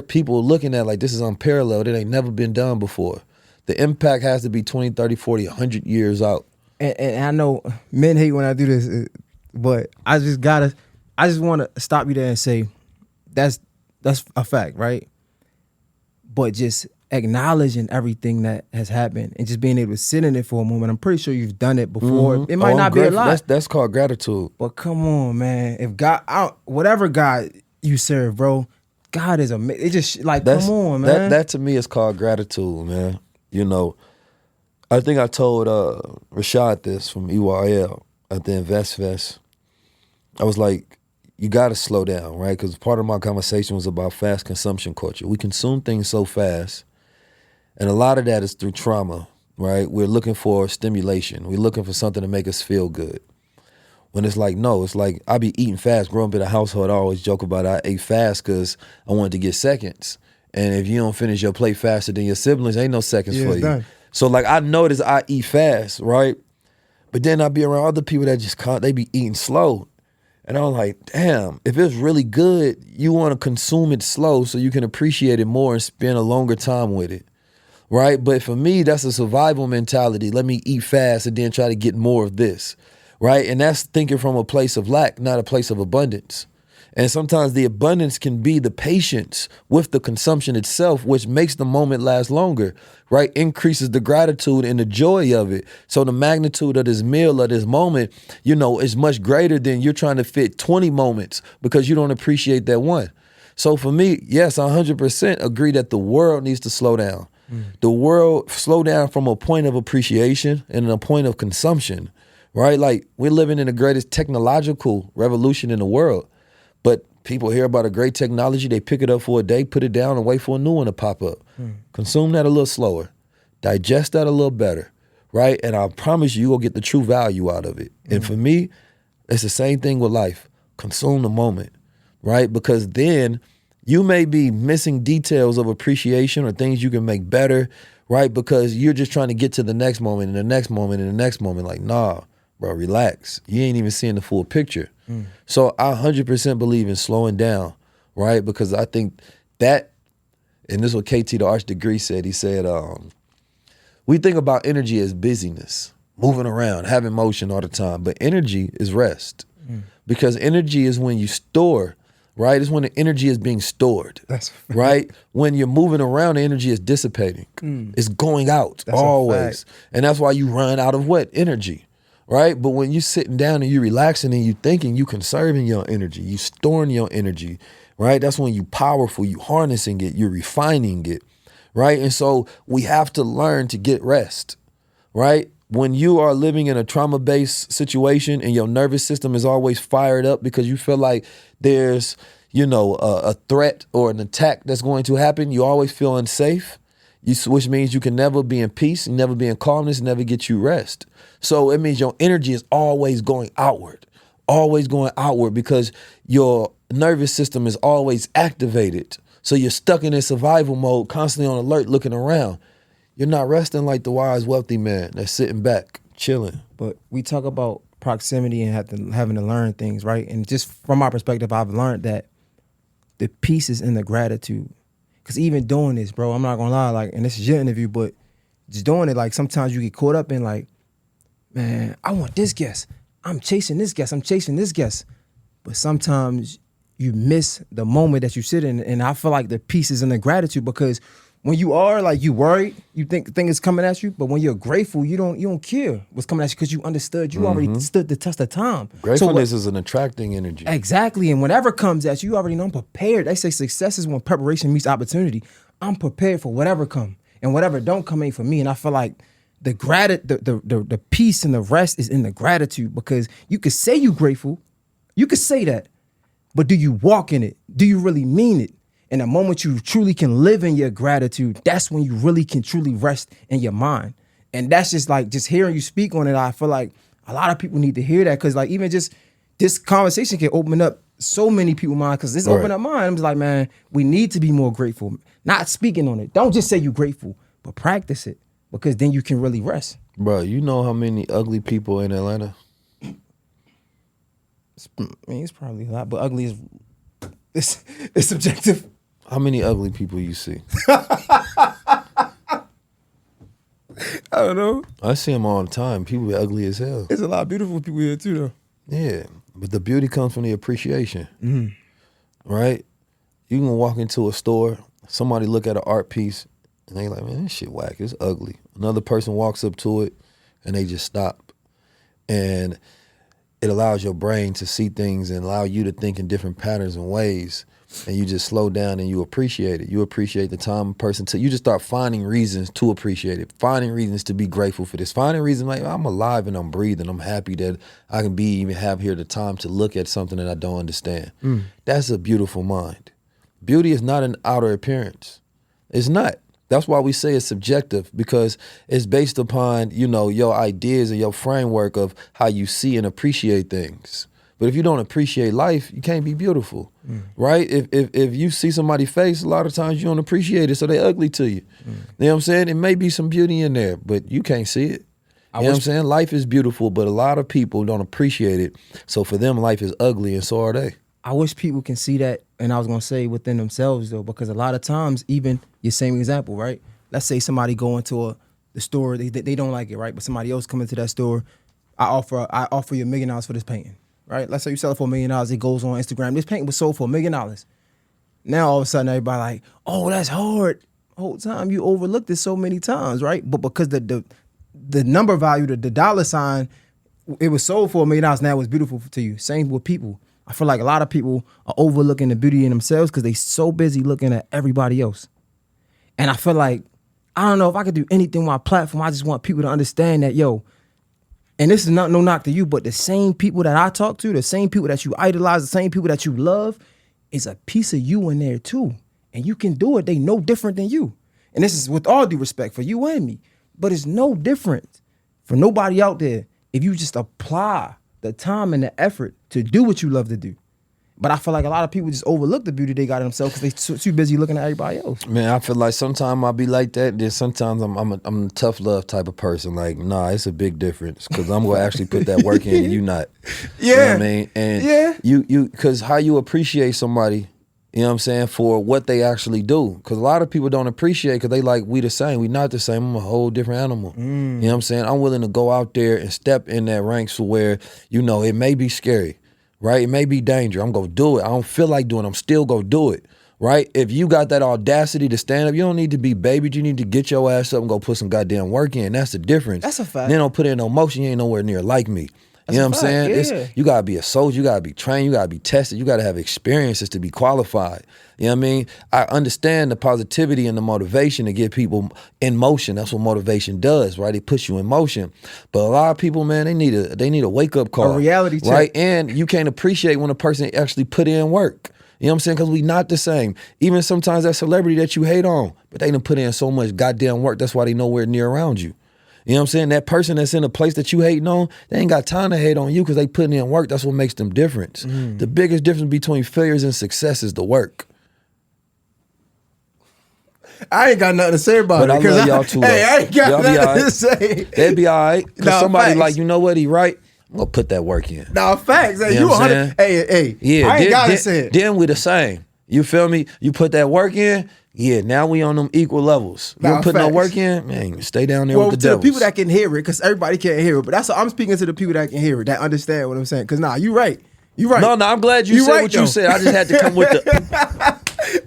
[SPEAKER 2] people looking at like this is unparalleled. It ain't never been done before. The impact has to be 20, 30, 40, 100 years out.
[SPEAKER 1] And I know men hate when I do this, but I just want to stop you there and say that's a fact, right? But just acknowledging everything that has happened and just being able to sit in it for a moment. I'm pretty sure you've done it before.
[SPEAKER 2] Mhm.
[SPEAKER 1] It might
[SPEAKER 2] I'm
[SPEAKER 1] not be a
[SPEAKER 2] grateful.
[SPEAKER 1] lot,
[SPEAKER 2] That's called gratitude.
[SPEAKER 1] but come on, man. If God, whatever God you serve, bro, God is amazing. It just like,
[SPEAKER 2] That's,
[SPEAKER 1] come on, man.
[SPEAKER 2] That to me is called gratitude, man. You know, I think I told Rashad this from EYL at the Invest Fest. I was like, you got to slow down, right? Because part of my conversation was about fast consumption culture. We consume things so fast, and a lot of that is through trauma, right? We're looking for stimulation. We're looking for something to make us feel good. When it's like, no, it's like I be eating fast. Growing up in a household, I always joke about I ate fast because I wanted to get seconds. And if you don't finish your plate faster than your siblings, ain't no seconds
[SPEAKER 1] Yeah,
[SPEAKER 2] for
[SPEAKER 1] it's
[SPEAKER 2] you.
[SPEAKER 1] done.
[SPEAKER 2] So like I notice I eat fast, right? But then I be around other people that just can't, they be eating slow. And I'm like, damn, if it's really good, you want to consume it slow so you can appreciate it more and spend a longer time with it, right? But for me, that's a survival mentality. Let me eat fast and then try to get more of this, right? And that's thinking from a place of lack, not a place of abundance. And sometimes the abundance can be the patience with the consumption itself, which makes the moment last longer, right? Increases the gratitude and the joy of it. So the magnitude of this meal, of this moment, you know, is much greater than you're trying to fit 20 moments because you don't appreciate that one. So for me, yes, I 100% agree that the world needs to slow down. The world slow down from a point of appreciation and a point of consumption, right? Like we're living in the greatest technological revolution in the world. But people hear about a great technology, they pick it up for a day, put it down, and wait for a new one to pop up. Consume that a little slower. Digest that a little better, right? And I promise you, you'll get the true value out of it. And for me, it's the same thing with life. Consume the moment, right? Because then you may be missing details of appreciation or things you can make better, right? Because you're just trying to get to the next moment and the next moment and the next moment. Like, nah, bro, relax. You ain't even seeing the full picture. So I 100% believe in slowing down, right? Because I think that, and this is what KT the Arch Degree said. He said, we think about energy as busyness, moving around, having motion all the time. But energy is rest. Because energy is when you store, right? It's when the energy is being stored, right? When you're moving around, the energy is dissipating. It's going out always. And that's why you run out of what? Energy. Right? But when you're sitting down and you're relaxing and you thinking, you conserving your energy, you storing your energy, right? That's when you powerful, you harnessing it, you're refining it, right? And so we have to learn to get rest, right? When you are living in a trauma-based situation and your nervous system is always fired up because you feel like there's, you know, a threat or an attack that's going to happen, you always feel unsafe, which means you can never be in peace, never be in calmness, never get you rest. So it means your energy is always going outward because your nervous system is always activated. So you're stuck in this survival mode, constantly on alert, looking around. You're not resting like the wise, wealthy man that's sitting back, chilling.
[SPEAKER 1] But we talk about proximity and having to learn things, right? And just from my perspective, I've learned that the peace is in the gratitude. Because even doing this, bro, I'm not gonna lie, like, and this is your interview, but just doing it, like, sometimes you get caught up in, like, man, I want this guest. I'm chasing this guest. But sometimes you miss the moment that you sit in, and I feel like the peace is in the gratitude, because when you are, like, you worried, you think thing is coming at you, but when you're grateful, you don't care what's coming at you because you understood, you already stood the test of time.
[SPEAKER 2] Gratefulness is an attracting energy.
[SPEAKER 1] Exactly, and whatever comes at you, you already know I'm prepared. They say success is when preparation meets opportunity. I'm prepared for whatever come, and whatever don't come ain't for me. And I feel like the peace and the rest is in the gratitude, because you could say you grateful, you could say that, but do you walk in it? Do you really mean it? And the moment you truly can live in your gratitude, that's when you really can truly rest in your mind. And that's just like, just hearing you speak on it, I feel like a lot of people need to hear that, because like even just this conversation can open up so many people's minds, because this opened up mine. I'm just like, man, we need to be more grateful. Not speaking on it. Don't just say you're grateful, but practice it, because then you can really rest.
[SPEAKER 2] Bro, you know how many ugly people in Atlanta?
[SPEAKER 1] I mean, it's probably a lot, but ugly is it's subjective.
[SPEAKER 2] How many ugly people you see?
[SPEAKER 1] I don't know.
[SPEAKER 2] I see them all the time. People be ugly as hell.
[SPEAKER 1] There's a lot of beautiful people here too, though.
[SPEAKER 2] Yeah, but the beauty comes from the appreciation, right? You can walk into a store, somebody look at an art piece, And they like, man, this shit whack. It's ugly. Another person walks up to it and they just stop. And it allows your brain to see things and allow you to think in different patterns and ways. And you just slow down and you appreciate it. You appreciate the time a person took. You just start finding reasons to appreciate it, finding reasons to be grateful for this, finding reasons like I'm alive and I'm breathing. I'm happy that I can even have here the time to look at something that I don't understand. That's a beautiful mind. Beauty is not an outer appearance. It's not. That's why we say it's subjective, because it's based upon, you know, your ideas and your framework of how you see and appreciate things. But if you don't appreciate life, you can't be beautiful, right? If you see somebody's face, a lot of times you don't appreciate it, so they ugly to you. You know what I'm saying? It may be some beauty in there, but you can't see it. You know what I'm saying? Life is beautiful, but a lot of people don't appreciate it. So for them, life is ugly, and so are they.
[SPEAKER 1] I wish people can see that, and I was gonna say within themselves though, because a lot of times, even your same example, right? Let's say somebody go into the store, they don't like it, right? But somebody else come into that store, I offer you $1 million for this painting. Right? Let's say you sell it for $1 million. It goes on Instagram. This painting was sold for $1 million. Now all of a sudden everybody like, oh, that's hard. Whole time you overlooked it so many times, right? But because the number value, the dollar sign, it was sold for $1 million. Now it's beautiful to you. Same with people. I feel like a lot of people are overlooking the beauty in themselves because they so busy looking at everybody else. And I feel like, I don't know if I could do anything on my platform. I just want people to understand that, yo, and this is not no knock to you, but the same people that I talk to, the same people that you idolize, the same people that you love, is a piece of you in there too. And you can do it. They no different than you. And this is with all due respect for you and me. But it's no different for nobody out there if you just apply the time and the effort to do what you love to do. But I feel like a lot of people just overlook the beauty they got in themselves because they too busy looking at everybody else.
[SPEAKER 2] Man, I feel like sometimes I'll be like that. Then sometimes I'm a tough love type of person. Like, nah, it's a big difference because I'm gonna actually put that work in and you not.
[SPEAKER 1] Yeah.
[SPEAKER 2] You know what I mean? And you because how you appreciate somebody, you know what I'm saying, for what they actually do. Because a lot of people don't appreciate because they like, we the same. We not the same. I'm a whole different animal. You know what I'm saying? I'm willing to go out there and step in that ranks to where, you know, it may be scary. Right? It may be danger. I'm going to do it. I don't feel like doing it. I'm still going to do it. Right? If you got that audacity to stand up, you don't need to be babied. You need to get your ass up and go put some goddamn work in. That's the difference.
[SPEAKER 1] That's a fact.
[SPEAKER 2] Then don't put in no motion. You ain't nowhere near like me. You know what I'm saying?
[SPEAKER 1] Yeah.
[SPEAKER 2] You got to be a soldier. You got to be trained. You got to be tested. You got to have experiences to be qualified. You know what I mean? I understand the positivity and the motivation to get people in motion. That's what motivation does, right? It puts you in motion. But a lot of people, man, they need a wake-up call.
[SPEAKER 1] A reality check.
[SPEAKER 2] Right? And you can't appreciate when a person actually put in work. You know what I'm saying? Because we not the same. Even sometimes that celebrity that you hate on, but they done put in so much goddamn work. That's why they nowhere near around you. You know what I'm saying? That person that's in a place that you hating on, they ain't got time to hate on you because they putting in work. That's what makes them different. The biggest difference between failures and success is the work.
[SPEAKER 1] I ain't got nothing to say about
[SPEAKER 2] But
[SPEAKER 1] it.
[SPEAKER 2] I love y'all too.
[SPEAKER 1] Hey, I ain't got
[SPEAKER 2] Y'all be
[SPEAKER 1] nothing
[SPEAKER 2] all right.
[SPEAKER 1] to say.
[SPEAKER 2] They'd be all right. Because
[SPEAKER 1] Nah,
[SPEAKER 2] somebody
[SPEAKER 1] facts.
[SPEAKER 2] like, you know what, he right? I'm going to put that work in.
[SPEAKER 1] Nah, facts. Hey,
[SPEAKER 2] You know
[SPEAKER 1] you
[SPEAKER 2] what I'm
[SPEAKER 1] 100. Hey,
[SPEAKER 2] Yeah,
[SPEAKER 1] I ain't
[SPEAKER 2] then,
[SPEAKER 1] got to
[SPEAKER 2] then,
[SPEAKER 1] say it.
[SPEAKER 2] Then we the same. You feel me? You put that work in, yeah, now we on them equal levels. You
[SPEAKER 1] Nah,
[SPEAKER 2] don't put no
[SPEAKER 1] facts.
[SPEAKER 2] work in, man, stay down there
[SPEAKER 1] Well,
[SPEAKER 2] with
[SPEAKER 1] to
[SPEAKER 2] the
[SPEAKER 1] the
[SPEAKER 2] devils.
[SPEAKER 1] people that can hear it, because everybody can't hear it. But that's what I'm speaking to, the people that can hear it, that understand what I'm saying. Because you right. You right.
[SPEAKER 2] No, I'm glad you said
[SPEAKER 1] right,
[SPEAKER 2] what
[SPEAKER 1] though.
[SPEAKER 2] you said. I just had to come with the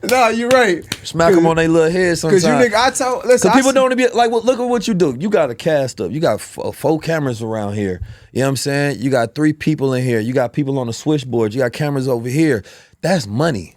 [SPEAKER 1] Nah, you right.
[SPEAKER 2] smack them on their little head sometimes.
[SPEAKER 1] Because you nigga, listen.
[SPEAKER 2] Because people don't want to be like, well, look at what you do. You got a cast up. You got 4 cameras around here. You know what I'm saying? You got 3 people in here. You got people on the switchboard. You got cameras over here. That's money,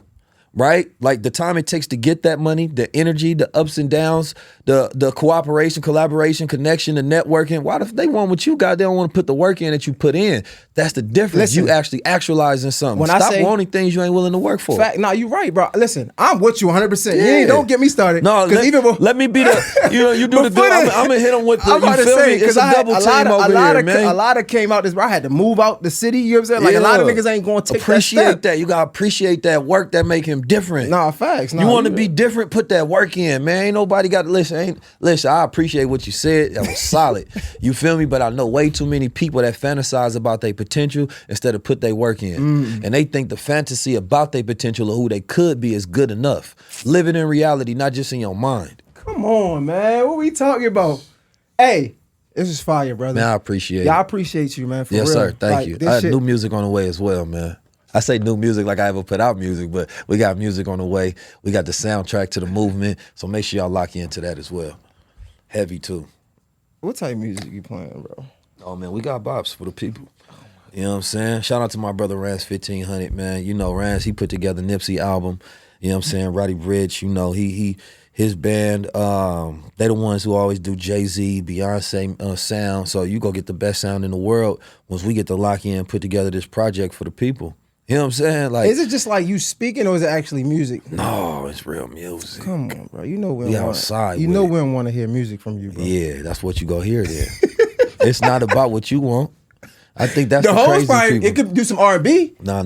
[SPEAKER 2] right? Like the time it takes to get that money, the energy, the ups and downs, the cooperation, collaboration, connection, the networking. Why if they want what you got, they don't want to put the work in that you put in. That's the difference.
[SPEAKER 1] Listen,
[SPEAKER 2] you actually actualizing something.
[SPEAKER 1] when I
[SPEAKER 2] Stop
[SPEAKER 1] say-
[SPEAKER 2] wanting things you ain't willing to work for.
[SPEAKER 1] Fact, you right, bro. Listen, I'm with you 100%.
[SPEAKER 2] Yeah.
[SPEAKER 1] Don't get me started.
[SPEAKER 2] No,
[SPEAKER 1] let
[SPEAKER 2] me be the, you do the
[SPEAKER 1] Before
[SPEAKER 2] good.
[SPEAKER 1] that-
[SPEAKER 2] I'm going to hit them with the,
[SPEAKER 1] I'm about
[SPEAKER 2] you
[SPEAKER 1] to
[SPEAKER 2] feel
[SPEAKER 1] say,
[SPEAKER 2] me? It's a
[SPEAKER 1] I had
[SPEAKER 2] double team over here, man.
[SPEAKER 1] A lot of came out this, bro. I had to move out the city, you know what I'm saying? Like a lot of niggas ain't going to take
[SPEAKER 2] appreciate
[SPEAKER 1] that step.
[SPEAKER 2] You got to appreciate that work that make him different.
[SPEAKER 1] Nah, facts. Nah,
[SPEAKER 2] You want to
[SPEAKER 1] right.
[SPEAKER 2] be different, put that work in, man. Ain't nobody got to listen. Listen, I appreciate what you said. That was solid. You feel me? But I know way too many people that fantasize about their potential instead of put their work in. And they think the fantasy about their potential or who they could be is good enough. Living in reality, not just in your mind.
[SPEAKER 1] Come on, man. What we talking about? Hey, this is fire, brother.
[SPEAKER 2] Man, I appreciate
[SPEAKER 1] Yeah, I
[SPEAKER 2] it.
[SPEAKER 1] appreciate you, man. For
[SPEAKER 2] Yes,
[SPEAKER 1] real.
[SPEAKER 2] sir. Thank
[SPEAKER 1] Like,
[SPEAKER 2] you.
[SPEAKER 1] this
[SPEAKER 2] I had
[SPEAKER 1] shit-
[SPEAKER 2] new music on the way as well, man. I say new music like I ever put out music, but we got music on the way. We got the soundtrack to the movement, so make sure y'all lock into that as well. Heavy too.
[SPEAKER 1] What type of music you playing, bro?
[SPEAKER 2] Oh man, we got bops for the people. You know what I'm saying? Shout out to my brother Rance 1500, man. You know Rance, he put together Nipsey album. You know what I'm saying? Roddy Ricch, you know, his band, they the ones who always do Jay-Z, Beyonce sound. So you go get the best sound in the world once we get to lock in and put together this project for the people. You know what I'm saying? Like,
[SPEAKER 1] Is it just like you speaking or is it actually music?
[SPEAKER 2] no, it's real music.
[SPEAKER 1] Come on, bro. You know we
[SPEAKER 2] We
[SPEAKER 1] don't
[SPEAKER 2] outside
[SPEAKER 1] You
[SPEAKER 2] with
[SPEAKER 1] know
[SPEAKER 2] it.
[SPEAKER 1] we don't want to hear music from you, bro.
[SPEAKER 2] Yeah, that's what you go hear there. It's not about what you want. I think that's
[SPEAKER 1] The
[SPEAKER 2] the
[SPEAKER 1] host
[SPEAKER 2] crazy
[SPEAKER 1] probably
[SPEAKER 2] people.
[SPEAKER 1] it could do some R&B.
[SPEAKER 2] Nah.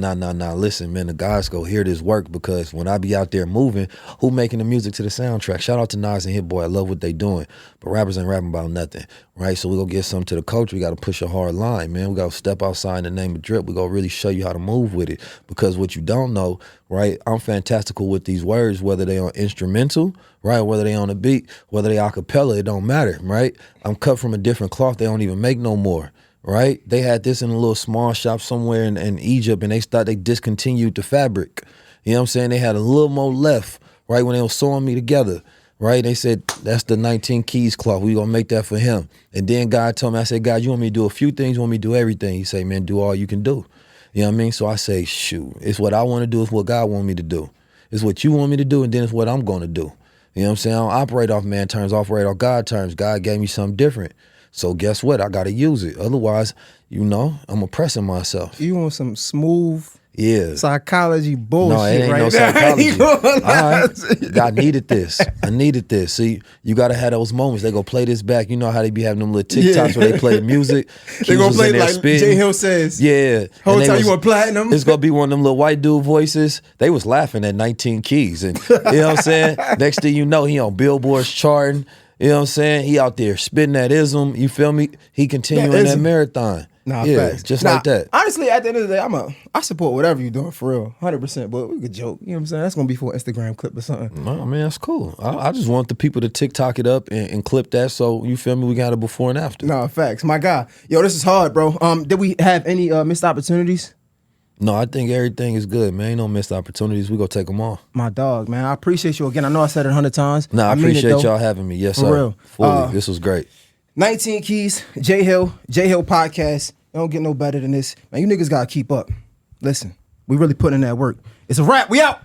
[SPEAKER 2] Listen, man, the guys go hear this work because when I be out there moving, who making the music to the soundtrack? Shout out to Nas and Hit Boy. I love what they doing. But rappers ain't rapping about nothing, right? So we gonna get something to the culture. We gotta push a hard line, man. We gotta step outside in the name of drip. We gonna really show you how to move with it. Because what you don't know, right? I'm fantastical with these words, whether they on instrumental, right? Whether they on a beat, whether they acapella, it don't matter, right? I'm cut from a different cloth they don't even make no more. Right? They had this in a little small shop somewhere in Egypt and they discontinued the fabric. You know what I'm saying? They had a little more left, right, when they were sewing me together. Right? They said, that's the 19 Keys cloth. We gonna make that for him. And then God told me, I said, God, you want me to do a few things, you want me to do everything. He said, man, do all you can do. You know what I mean? So I say, shoot, it's what I want to do, it's what God want me to do. It's what you want me to do, and then it's what I'm gonna do. You know what I'm saying? I don't operate off man terms, I operate off God terms. God gave me something different. So guess what? I got to use it. Otherwise, you know, I'm oppressing myself.
[SPEAKER 1] You want some smooth
[SPEAKER 2] Yeah.
[SPEAKER 1] psychology bullshit
[SPEAKER 2] No, it ain't
[SPEAKER 1] right
[SPEAKER 2] no
[SPEAKER 1] now.
[SPEAKER 2] psychology.
[SPEAKER 1] You gonna
[SPEAKER 2] All
[SPEAKER 1] lie.
[SPEAKER 2] right. I needed this. I needed this. See, you got to have those moments. They go play this back. You know how they be having them little TikToks
[SPEAKER 1] Yeah.
[SPEAKER 2] where they play the music.
[SPEAKER 1] They
[SPEAKER 2] Keys
[SPEAKER 1] gonna
[SPEAKER 2] was
[SPEAKER 1] play
[SPEAKER 2] in there
[SPEAKER 1] like
[SPEAKER 2] spitting.
[SPEAKER 1] Jay Hill says.
[SPEAKER 2] Yeah.
[SPEAKER 1] Whole
[SPEAKER 2] And they
[SPEAKER 1] time
[SPEAKER 2] was-
[SPEAKER 1] you want platinum.
[SPEAKER 2] It's going to be one of them little white dude voices. They was laughing at 19 Keys. And you know what I'm saying? Next thing you know, he on Billboard's charting. You know what I'm saying? He out there spitting that ism. You feel me? He continuing that
[SPEAKER 1] ism.
[SPEAKER 2] marathon.
[SPEAKER 1] Nah,
[SPEAKER 2] yeah,
[SPEAKER 1] facts.
[SPEAKER 2] just
[SPEAKER 1] Nah,
[SPEAKER 2] like that.
[SPEAKER 1] Honestly, at the end of the day, I support whatever you're doing for real, 100%. But we could joke, you know what I'm saying? That's gonna be for an Instagram clip or something.
[SPEAKER 2] No, man, that's cool. I just want the people to TikTok it up and clip that so, you feel me, we got a before and after.
[SPEAKER 1] Nah, facts. My guy, yo, this is hard, bro. Did we have any missed opportunities?
[SPEAKER 2] No, I think everything is good, man. Ain't no missed opportunities. We gonna take them all.
[SPEAKER 1] My dog, man. I appreciate you again. I know I said it 100 times.
[SPEAKER 2] Nah, I
[SPEAKER 1] mean it,
[SPEAKER 2] appreciate
[SPEAKER 1] though.
[SPEAKER 2] y'all having me. Yes,
[SPEAKER 1] For
[SPEAKER 2] sir.
[SPEAKER 1] real.
[SPEAKER 2] Fully. This was great.
[SPEAKER 1] 19 Keys, Jay Hill Podcast. It don't get no better than this. Man, you niggas gotta keep up. Listen, we really putting in that work. It's a wrap. We out.